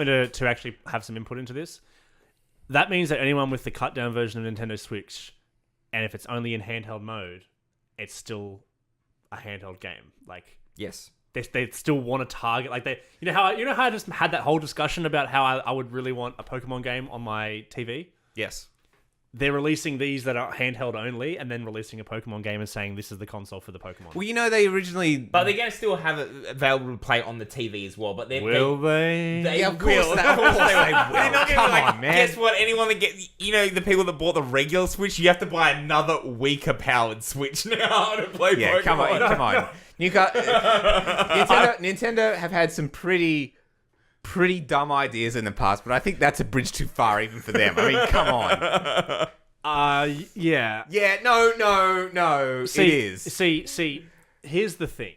Speaker 3: me to actually have some input into this, that means that anyone with the cut down version of Nintendo Switch, and if it's only in handheld mode, it's still a handheld game. Like,
Speaker 1: yes.
Speaker 3: They still want to target, like they, you know how I just had that whole discussion about how I would really want a Pokemon game on my TV.
Speaker 1: Yes.
Speaker 3: They're releasing these that are handheld only, and then releasing a Pokemon game and saying this is the console for the Pokemon.
Speaker 2: Well, they originally,
Speaker 1: but they're going to still have it available to play on the TV as well. But they
Speaker 3: will they?
Speaker 1: They
Speaker 2: of course they will.
Speaker 1: They're not
Speaker 2: Come
Speaker 1: gonna
Speaker 2: on, man.
Speaker 1: Guess what? Anyone that the people that bought the regular Switch, you have to buy another weaker powered Switch now to play Pokemon.
Speaker 2: Come on. Nintendo have had some pretty dumb ideas in the past, but I think that's a bridge too far even for them. I mean, come on.
Speaker 3: Yeah.
Speaker 2: Yeah, no. It is.
Speaker 3: See, here's the thing.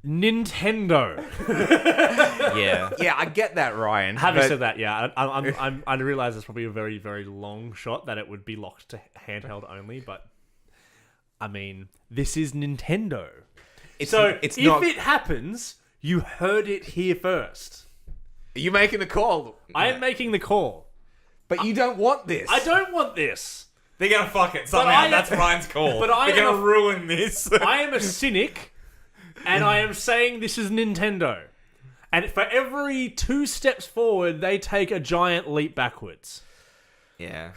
Speaker 3: Nintendo.
Speaker 1: Yeah,
Speaker 2: I get that, Ryan.
Speaker 3: Having said that, yeah, I realize it's probably a very, very long shot that it would be locked to handheld only, but I mean, this is Nintendo. If it happens, you heard it here first.
Speaker 2: Are you making the call?
Speaker 3: I am making the call.
Speaker 2: But you don't want this.
Speaker 3: I don't want this.
Speaker 1: They're gonna fuck it somehow. That's Ryan's call.
Speaker 3: But
Speaker 1: they're gonna ruin this.
Speaker 3: I am a cynic, and I am saying this is Nintendo. And for every 2 steps forward, they take a giant leap backwards.
Speaker 1: Yeah.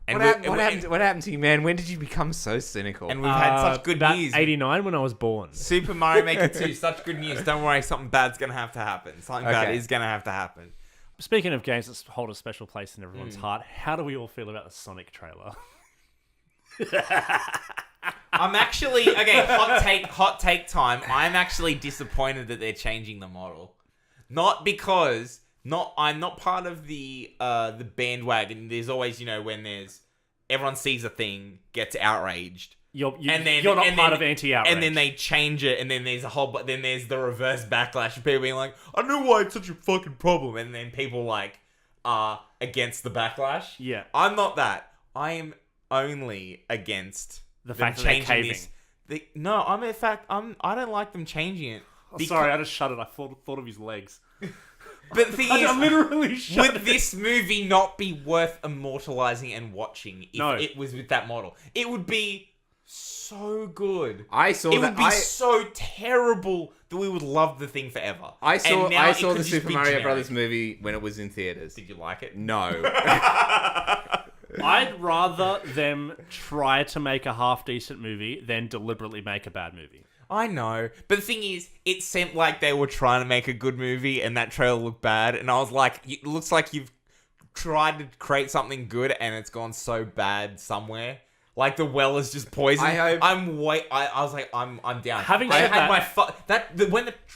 Speaker 2: And what happened to you, man? When did you become so cynical?
Speaker 1: And we've had such good news.
Speaker 3: 89 when I was born.
Speaker 1: Super Mario Maker 2, such good news. Don't worry, something bad's going to have to happen. Something bad is going to have to happen.
Speaker 3: Speaking of games that hold a special place in everyone's heart, how do we all feel about the Sonic trailer?
Speaker 1: I'm actually... Okay, hot take time. I'm actually disappointed that they're changing the model. Not because... I'm not part of the bandwagon. There's always, when everyone sees a thing, gets outraged.
Speaker 3: You're not part of anti-outrage.
Speaker 1: And then they change it, and then there's then there's the reverse backlash of people being like, I don't know why it's such a fucking problem. And then people are against the backlash.
Speaker 3: Yeah.
Speaker 1: I'm not that. I am only against
Speaker 3: the fact that they're caving.
Speaker 1: I don't like them changing it.
Speaker 3: Sorry, I just shuddered. I thought of his legs.
Speaker 1: But the thing is,
Speaker 3: I literally
Speaker 1: would this movie not be worth immortalizing and watching if it was with that model? It would be so good. It would be so terrible that we would love the thing forever.
Speaker 2: I saw the Super Mario Brothers movie when it was in theaters.
Speaker 1: Did you like it?
Speaker 2: No.
Speaker 3: I'd rather them try to make a half-decent movie than deliberately make a bad movie.
Speaker 1: I know. But the thing is, it seemed like they were trying to make a good movie and that trailer looked bad. And I was like, it looks like you've tried to create something good and it's gone so bad somewhere. Like the well is just poisoned. I was like, I'm down.
Speaker 3: Having said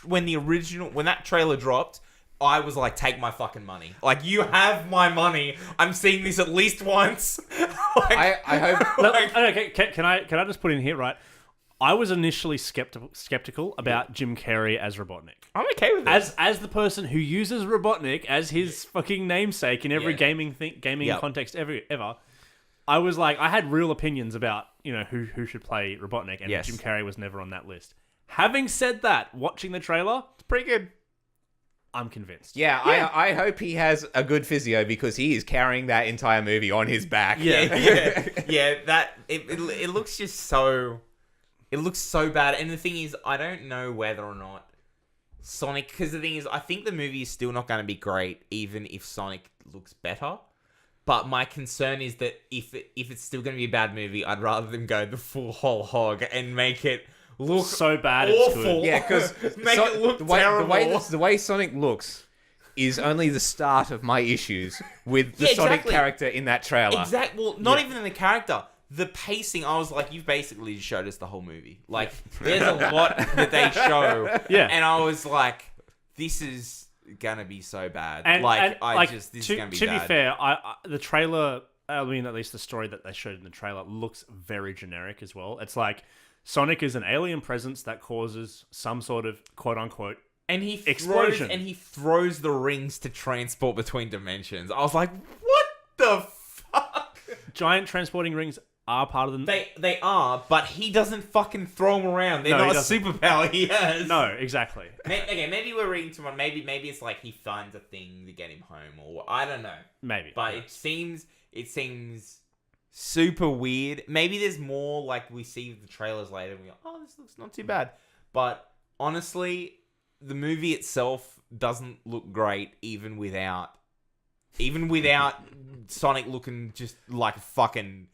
Speaker 1: when that trailer dropped, I was like, take my fucking money. Like, you have my money. I'm seeing this at least once.
Speaker 2: I hope.
Speaker 3: Okay, can I just put in here, right? I was initially skeptical about Jim Carrey as Robotnik.
Speaker 1: I'm okay with it.
Speaker 3: As the person who uses Robotnik as his fucking namesake in every gaming context ever, I was like, I had real opinions about, who should play Robotnik, and Jim Carrey was never on that list. Having said that, watching the trailer,
Speaker 1: it's pretty good.
Speaker 3: I'm convinced.
Speaker 2: Yeah. I hope he has a good physio because he is carrying that entire movie on his back.
Speaker 1: Yeah. It looks just so It looks so bad. And the thing is, I don't know whether or not Sonic... Because the thing is, I think the movie is still not going to be great, even if Sonic looks better. But my concern is that if it's still going to be a bad movie, I'd rather them go the full whole hog and make it look
Speaker 3: so bad
Speaker 1: awful.
Speaker 3: it's good.
Speaker 2: Yeah, because
Speaker 1: it look terrible.
Speaker 2: The way Sonic looks is only the start of my issues with the Sonic
Speaker 1: exactly.
Speaker 2: character in that trailer.
Speaker 1: Exactly. Well, not even in the character. The pacing, I was like, you've basically just showed us the whole movie. Like, there's a lot that they show.
Speaker 3: Yeah.
Speaker 1: And I was like, this is gonna be so bad.
Speaker 3: And,
Speaker 1: this is gonna be bad.
Speaker 3: To be fair, the trailer, I mean, at least the story that they showed in the trailer looks very generic as well. It's like Sonic is an alien presence that causes some sort of quote-unquote
Speaker 1: and he
Speaker 3: explosion.
Speaker 1: And he throws the rings to transport between dimensions. I was like, what the fuck?
Speaker 3: Giant transporting rings are part of them.
Speaker 1: They are, but he doesn't fucking throw them around. They're not a superpower he has.
Speaker 3: No, exactly.
Speaker 1: Okay, maybe we're reading too much. Maybe it's like he finds a thing to get him home, or I don't know.
Speaker 3: Maybe,
Speaker 1: but it seems super weird. Maybe there's more, like we see the trailers later and we go, oh, this looks not too bad. But honestly, the movie itself doesn't look great, even without Sonic looking just like a fucking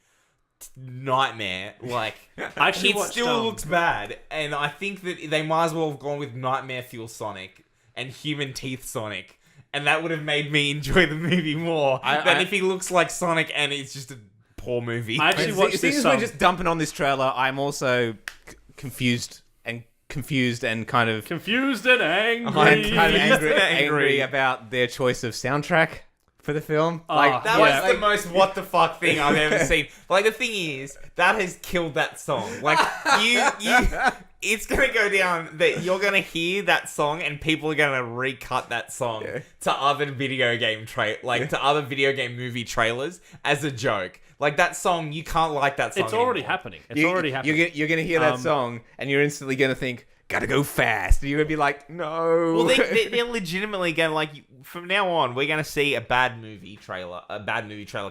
Speaker 1: nightmare. Like,
Speaker 3: actually
Speaker 1: it still looks bad, and I think that they might as well have gone with Nightmare Fuel Sonic and Human Teeth Sonic, and that would have made me enjoy the movie more than if he looks like Sonic and it's just a poor movie.
Speaker 3: I actually watched this.
Speaker 2: We're just dumping on this trailer. I'm also confused and kind of
Speaker 3: confused and angry.
Speaker 2: I'm kind of angry about their choice of soundtrack for the film.
Speaker 1: That was the most what the fuck thing I've ever seen. Like, the thing is, that has killed that song. Like, it's gonna go down that you're gonna hear that song and people are gonna recut that song to other video game to other video game movie trailers as a joke. Like, that song, you can't like that song.
Speaker 3: It's already happening. You're
Speaker 2: gonna hear that song and you're instantly gonna think, gotta go fast. And you're gonna be like, no.
Speaker 1: Well, they're legitimately gonna, like, from now on, we're gonna see a bad movie trailer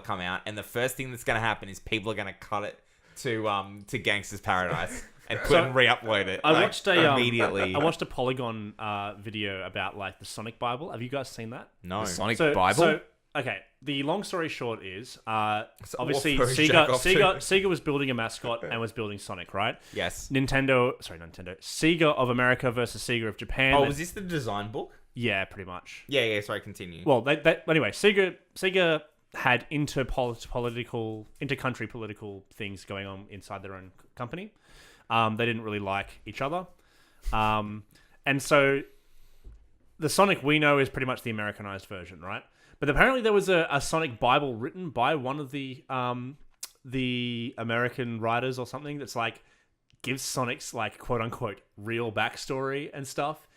Speaker 1: come out, and the first thing that's gonna happen is people are gonna cut it to Gangster's Paradise and re-upload it.
Speaker 3: I watched
Speaker 1: immediately.
Speaker 3: I watched a Polygon video about, like, the Sonic Bible. Have you guys seen that?
Speaker 1: No.
Speaker 2: The Sonic Bible?
Speaker 3: So, okay, the long story short is, obviously Sega was building a mascot and was building Sonic, right?
Speaker 1: Yes.
Speaker 3: Sega of America versus Sega of Japan.
Speaker 1: Oh, was this the design book?
Speaker 3: Yeah, pretty much.
Speaker 1: Yeah, sorry, continue.
Speaker 3: Well, anyway, Sega had intercountry political things going on inside their own company. They didn't really like each other. And so the Sonic we know is pretty much the Americanized version, right? But apparently there was a Sonic Bible written by one of the American writers or something that's like gives Sonic's, like, quote unquote real backstory and stuff.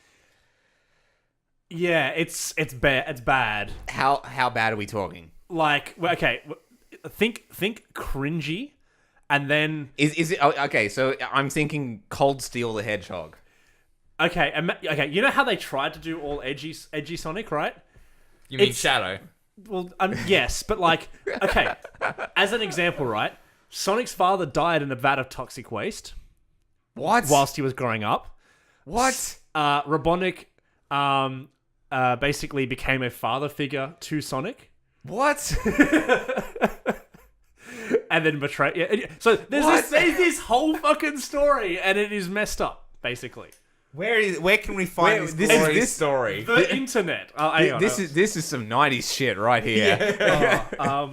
Speaker 3: Yeah, it's bad. It's bad.
Speaker 2: How bad are we talking?
Speaker 3: Like, okay, think cringy, and then
Speaker 2: is it okay? So I'm thinking Cold Steel the Hedgehog.
Speaker 3: Okay, you know how they tried to do all edgy Sonic, right?
Speaker 1: You mean Shadow?
Speaker 3: Well, yes, but, like, okay, as an example, right? Sonic's father died in a vat of toxic waste.
Speaker 2: What?
Speaker 3: Whilst he was growing up.
Speaker 2: What?
Speaker 3: Robotnik basically became a father figure to Sonic.
Speaker 2: What?
Speaker 3: And then betrayed. Yeah, so there's this whole fucking story, and it is messed up, basically.
Speaker 1: Where can we find this story?
Speaker 3: The internet.
Speaker 2: This is some 90s shit right here.
Speaker 3: Yeah.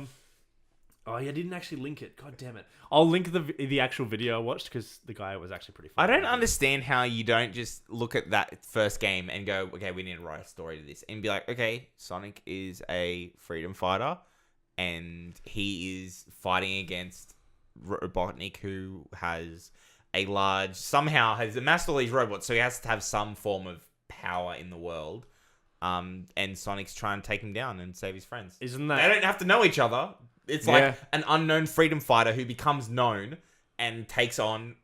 Speaker 3: I didn't actually link it. God damn it! I'll link the actual video I watched because the guy was actually pretty funny.
Speaker 1: I don't understand how you don't just look at that first game and go, okay, we need to write a story to this, and be like, okay, Sonic is a freedom fighter, and he is fighting against Robotnik, who somehow has amassed all these robots, so he has to have some form of power in the world. And Sonic's trying to take him down and save his friends.
Speaker 3: Isn't that?
Speaker 1: They don't have to know each other. It's like an unknown freedom fighter who becomes known and takes on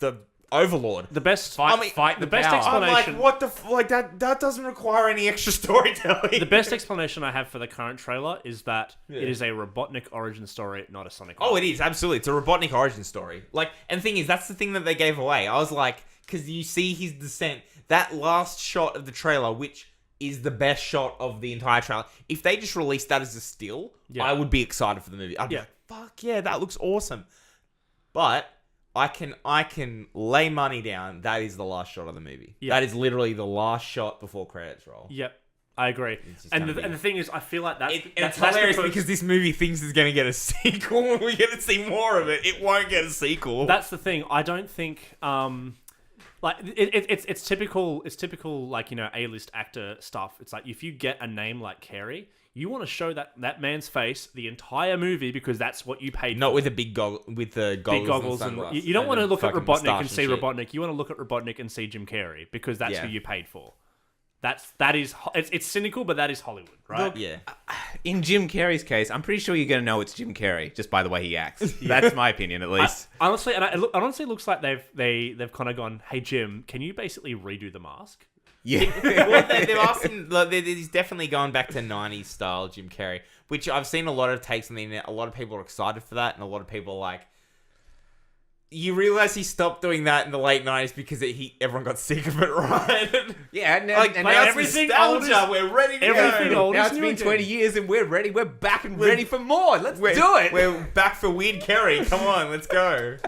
Speaker 1: the Overlord.
Speaker 3: The best
Speaker 2: fight
Speaker 3: the
Speaker 2: the
Speaker 3: best
Speaker 2: power.
Speaker 3: explanation.
Speaker 1: I'm like, what the that doesn't require any extra storytelling.
Speaker 3: The best explanation I have for the current trailer is that it is a Robotnik origin story, not a Sonic.
Speaker 1: Oh, it is, absolutely. It's a Robotnik origin story. Like, and the thing is, that's the thing that they gave away. I was like, because you see his descent, that last shot of the trailer, which is the best shot of the entire trailer. If they just released that as a still, I would be excited for the movie. I'd be like, fuck yeah, that looks awesome. But I can lay money down that is the last shot of the movie. Yep. That is literally the last shot before credits roll.
Speaker 3: Yep. I agree. And the thing is, I feel like
Speaker 1: that's hilarious because this movie thinks it's going to get a sequel and we're going to see more of it. It won't get a sequel.
Speaker 3: That's the thing. I don't think... like it's typical like, you know, A-list actor stuff. It's like if you get a name like Carey, you want to show that man's face the entire movie because that's what you paid
Speaker 1: Not
Speaker 3: for.
Speaker 1: with the goggles
Speaker 3: and you don't want to look at Robotnik and see Robotnik. You want to look at Robotnik and see Jim Carrey because that's who you paid for. It's cynical, but that is Hollywood, right?
Speaker 1: Look, yeah.
Speaker 2: In Jim Carrey's case, I'm pretty sure you're going to know it's Jim Carrey just by the way he acts. That's my opinion, at least.
Speaker 3: Honestly, and it honestly looks like they've kind of gone, hey Jim, can you basically redo the mask?
Speaker 2: Yeah.
Speaker 1: Well, they've asked him. Like, he's definitely going back to 90s style Jim Carrey, which I've seen a lot of takes on the internet. A lot of people are excited for that, and a lot of people are like, you realize he stopped doing that in the late 90s because everyone got sick of it, right?
Speaker 2: Yeah,
Speaker 1: and now everything nostalgia. We're ready to go.
Speaker 2: Now it's been 20 years and we're ready. We're back and ready for more. Let's do it.
Speaker 1: We're back for Weird Carrey. Come on, let's go.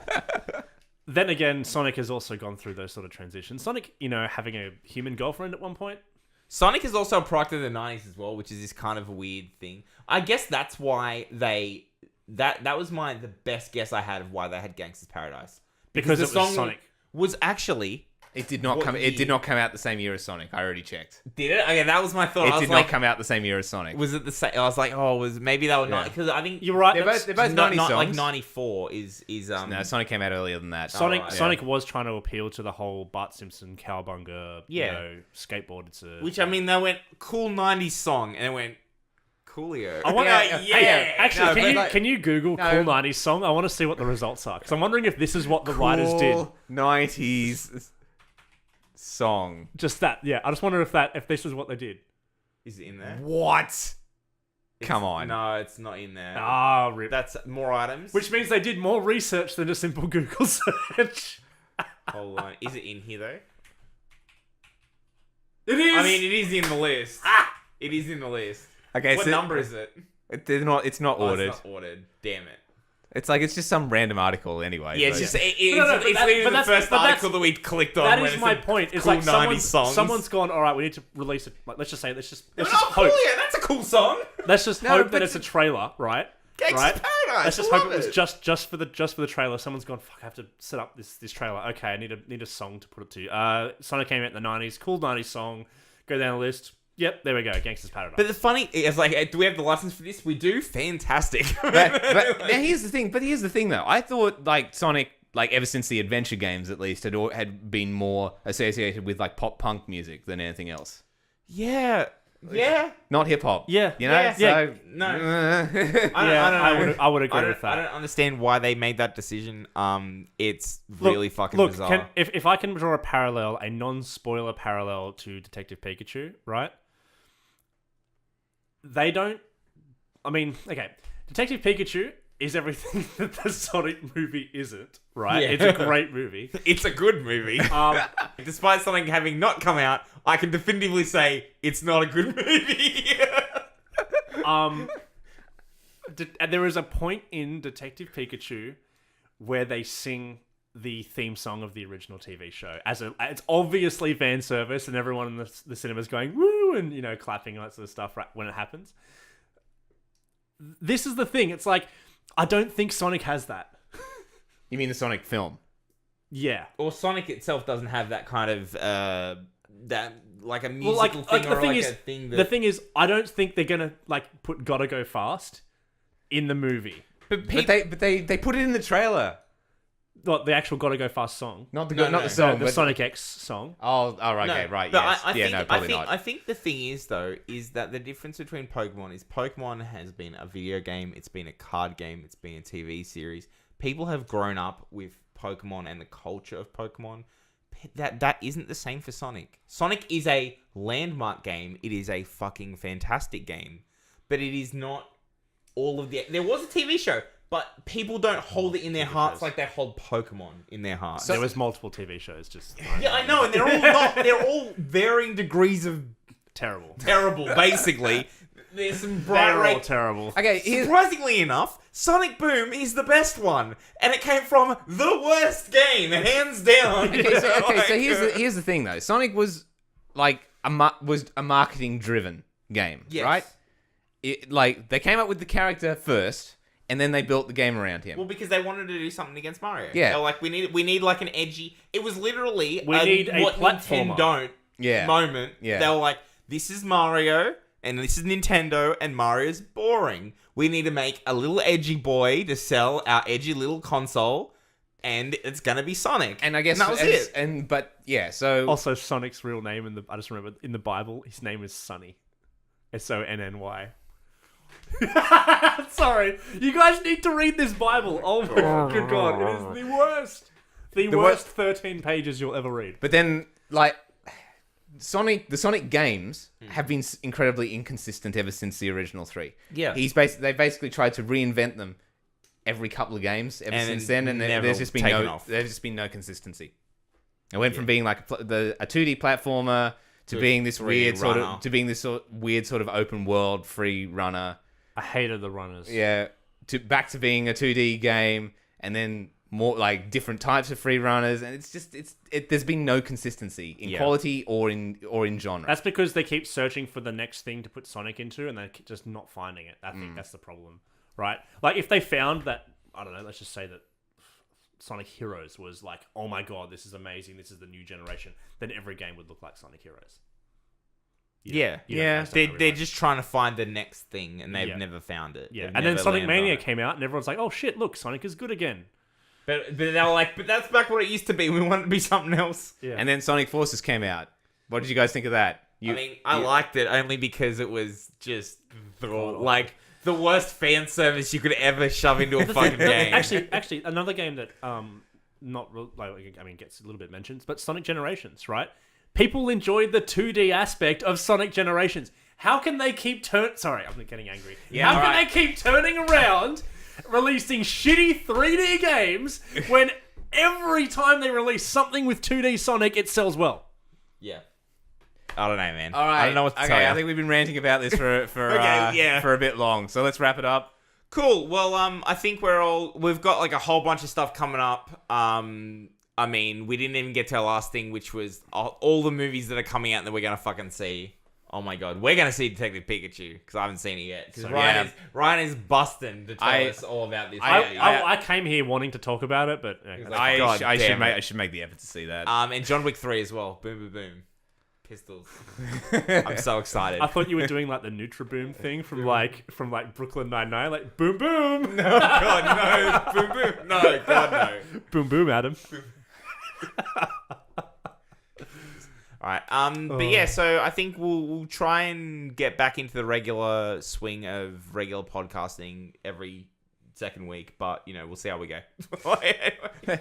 Speaker 3: Then again, Sonic has also gone through those sort of transitions. Sonic, you know, having a human girlfriend at one point.
Speaker 1: Sonic is also a product of the 90s as well, which is this kind of a weird thing. I guess that's why that was the best guess I had of why they had Gangsta's Paradise.
Speaker 3: Because
Speaker 1: the
Speaker 3: it was
Speaker 1: song
Speaker 3: Sonic.
Speaker 1: Was actually...
Speaker 2: It did not come out the same year as Sonic. I already checked.
Speaker 1: Did it? Okay, that was my thought.
Speaker 2: It did not come out the same year as Sonic.
Speaker 1: Was it the same? I was like, maybe they were not, because I think
Speaker 3: you're right.
Speaker 2: They're both 90 songs.
Speaker 1: Like 94 is
Speaker 2: No, Sonic came out earlier than that.
Speaker 3: Sonic was trying to appeal to the whole Bart Simpson cowbunga, you know, skateboard. It's a
Speaker 1: which I mean, they went cool 90s song and it went Coolio.
Speaker 3: I want actually, can you Google cool 90s song? I want to see what the results are because I'm wondering if this is what the writers did.
Speaker 2: 90s song.
Speaker 3: Just that, yeah. I just wonder if this is what they did.
Speaker 1: Is it in there?
Speaker 2: What? Come on.
Speaker 1: No, it's not in there.
Speaker 3: Ah, rip.
Speaker 1: That's more items.
Speaker 3: Which means they did more research than a simple Google search.
Speaker 1: Hold on. Is it in here though?
Speaker 3: It is.
Speaker 1: I mean, it is in the list. It is in the list.
Speaker 2: Okay,
Speaker 1: what number is it?
Speaker 2: It's not ordered.
Speaker 1: It's not ordered. Damn it.
Speaker 2: It's just some random article anyway.
Speaker 1: Yeah, it's literally the first article that we clicked on.
Speaker 3: That is my point. It's
Speaker 1: cool
Speaker 3: like
Speaker 1: 90s songs.
Speaker 3: Someone's gone, all right, we need to release it. Like, let's just
Speaker 1: hope. Yeah, that's a cool song.
Speaker 3: Let's just hope that it's a trailer, right?
Speaker 1: Gangsta's Paradise.
Speaker 3: Let's just hope it was just for the trailer. Someone's gone, fuck, I have to set up this trailer. Okay, I need a song to put it to. Sonic came out in the 90s. Cool 90s song. Go down the list. Yep, there we go. Gangsta's Paradise.
Speaker 1: But the funny is, like, do we have the license for this? We do. Fantastic.
Speaker 2: but here's the thing, though. I thought, like, Sonic, like, ever since the adventure games, at least, had been more associated with, like, pop punk music than anything else.
Speaker 1: Yeah. Yeah.
Speaker 2: Not hip hop.
Speaker 3: Yeah.
Speaker 2: You know?
Speaker 1: Yeah. No.
Speaker 3: I would agree with that.
Speaker 1: I don't understand why they made that decision. It's really fucking bizarre.
Speaker 3: If I can draw a non-spoiler parallel to Detective Pikachu, right? They don't... I mean, okay. Detective Pikachu is everything that the Sonic movie isn't, right? Yeah. It's a great movie.
Speaker 1: It's a good movie. Despite something having not come out, I can definitively say it's not a good movie.
Speaker 3: There is a point in Detective Pikachu where they sing the theme song of the original TV show. It's obviously fan service, and everyone in the cinema's going woo and, you know, clapping and that sort of stuff right when it happens. This is the thing. It's like, I don't think Sonic has that.
Speaker 2: You mean the Sonic film?
Speaker 3: Yeah.
Speaker 1: Or Sonic itself doesn't have that kind of that like a musical thing, or like a thing that...
Speaker 3: The thing is, I don't think they're gonna like put "Gotta Go Fast" in the movie.
Speaker 2: But they put it in the trailer.
Speaker 3: What, the actual "Gotta Go Fast" song?
Speaker 2: Not the song,
Speaker 3: the Sonic X song.
Speaker 2: Oh, right, okay, right,
Speaker 1: but
Speaker 2: yes. Probably not.
Speaker 1: I think the thing is, though, is that the difference between Pokemon is Pokemon has been a video game, it's been a card game, it's been a TV series. people have grown up with Pokemon and the culture of Pokemon. That isn't the same for Sonic. Sonic is a landmark game. It is a fucking fantastic game. But it is not all of the... There was a TV show, but people don't hold it in their hearts like they hold Pokemon in their hearts.
Speaker 3: So, there was multiple TV shows.
Speaker 1: Yeah, I know, and they're all varying degrees of terrible, basically. There's some
Speaker 3: They're all terrible.
Speaker 2: Okay,
Speaker 1: surprisingly enough, Sonic Boom is the best one, and it came from the worst game, hands down.
Speaker 2: So here's the thing though. Sonic was like a marketing driven game, right? Like they came up with the character first, and then they built the game around him.
Speaker 1: Well, because they wanted to do something against Mario.
Speaker 2: Yeah,
Speaker 1: they were like we need like an edgy. It was literally
Speaker 3: a
Speaker 1: what
Speaker 3: platformer.
Speaker 1: Nintendo don't moment.
Speaker 2: Yeah,
Speaker 1: they were like, this is Mario. And this is Nintendo, and Mario's boring. We need to make a little edgy boy to sell our edgy little console, and it's gonna be Sonic.
Speaker 2: And I guess
Speaker 1: that was it.
Speaker 2: So
Speaker 3: also Sonic's real name I just remember in the Bible, his name is Sonny, Sonny. Sorry, you guys need to read this Bible. Oh my fucking god, it is the worst. The worst 13 pages you'll ever read.
Speaker 2: But then, like. The Sonic games have been incredibly inconsistent ever since the original 3.
Speaker 1: Yeah.
Speaker 2: They basically tried to reinvent them every couple of games since then, and there's just been no consistency. It went from being like a 2D platformer to being this weird sort of open world free runner.
Speaker 3: I hated the runners.
Speaker 2: Yeah, back to being a 2D game, and then more like different types of free runners, and there's been no consistency in quality or in genre.
Speaker 3: That's because they keep searching for the next thing to put Sonic into, and they're just not finding it. I think that's the problem, right? Like if they found that, I don't know, let's just say that Sonic Heroes was like, oh my god, this is amazing, this is the new generation, then every game would look like Sonic Heroes.
Speaker 1: They're just trying to find the next thing, and they've never found it.
Speaker 3: Yeah, and then Sonic Mania came out, and everyone's like, oh shit, look, Sonic is good again.
Speaker 1: But they were like, but that's back what it used to be. We want it to be something else.
Speaker 3: Yeah.
Speaker 2: And then Sonic Forces came out. What did you guys think of that?
Speaker 1: I liked it only because it was just like the worst fan service you could ever shove into a fucking game.
Speaker 3: Actually, another game that gets a little bit mentioned, but Sonic Generations, right? People enjoyed the 2D aspect of Sonic Generations. How can they keep Sorry, I'm getting angry.
Speaker 2: Yeah,
Speaker 3: How can they keep turning around? Releasing shitty 3D games when every time they release something with 2D Sonic, it sells well.
Speaker 1: Yeah. I don't know, man.
Speaker 2: All right.
Speaker 1: I don't know what to tell you.
Speaker 2: I think we've been ranting about this for a bit long, so let's wrap it up.
Speaker 1: Cool. Well, I think we've got like a whole bunch of stuff coming up. I mean, we didn't even get to our last thing, which was all the movies that are coming out that we're gonna fucking see. Oh my god, we're gonna see Detective Pikachu because I haven't seen it yet. Because Ryan is busting to tell us all about this.
Speaker 3: I came here wanting to talk about it, but
Speaker 2: I should make the effort to see that.
Speaker 1: And John Wick 3 as well. Boom, boom, boom. Pistols. I'm so excited.
Speaker 3: I thought you were doing like the Nutriboom thing from Brooklyn Nine-Nine, like boom boom.
Speaker 1: No, God, no, boom boom. No, God, no.
Speaker 3: Boom boom, Adam.
Speaker 1: Alright, but yeah, so I think we'll try and get back into the regular swing of regular podcasting every second week, but we'll see how we go.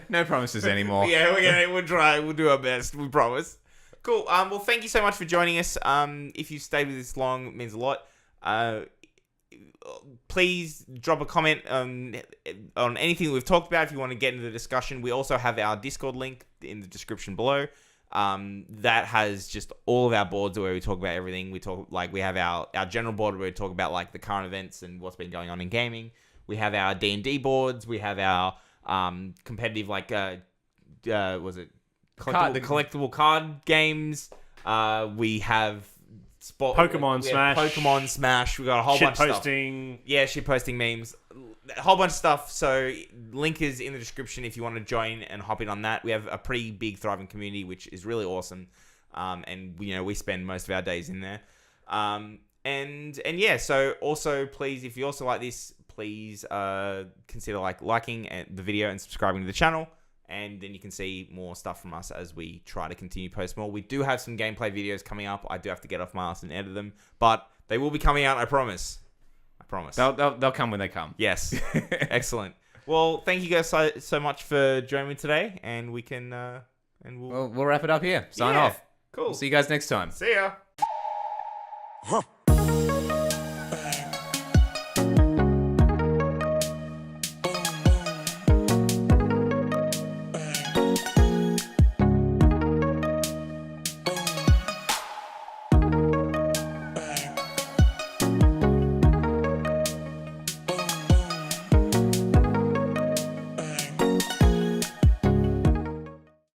Speaker 2: No promises anymore.
Speaker 1: Yeah, we'll try. We'll do our best. We promise. Cool. Well, thank you so much for joining us. If you've stayed with us long, it means a lot. Please drop a comment on anything that we've talked about if you want to get into the discussion. We also have our Discord link in the description below. That has just all of our boards where we talk about everything. We have our general board where we talk about like the current events and what's been going on in gaming. We have our D&D boards. We have our competitive collectible card games. We have Pokemon Smash. We got a whole bunch of stuff. Yeah, shit posting memes. A whole bunch of stuff. So link is in the description if you want to join and hop in on that. We have a pretty big thriving community, which is really awesome. And we spend most of our days in there. And yeah, so also please, if you also like this, please consider liking the video and subscribing to the channel. And then you can see more stuff from us as we try to continue to post more. We do have some gameplay videos coming up. I do have to get off my ass and edit them, but they will be coming out, I promise.
Speaker 2: They'll come when they come.
Speaker 1: Yes. Excellent. Well, thank you guys so much for joining me today, and we can
Speaker 2: we'll wrap it up here. Sign off.
Speaker 1: Cool.
Speaker 2: We'll see you guys next time.
Speaker 1: See ya.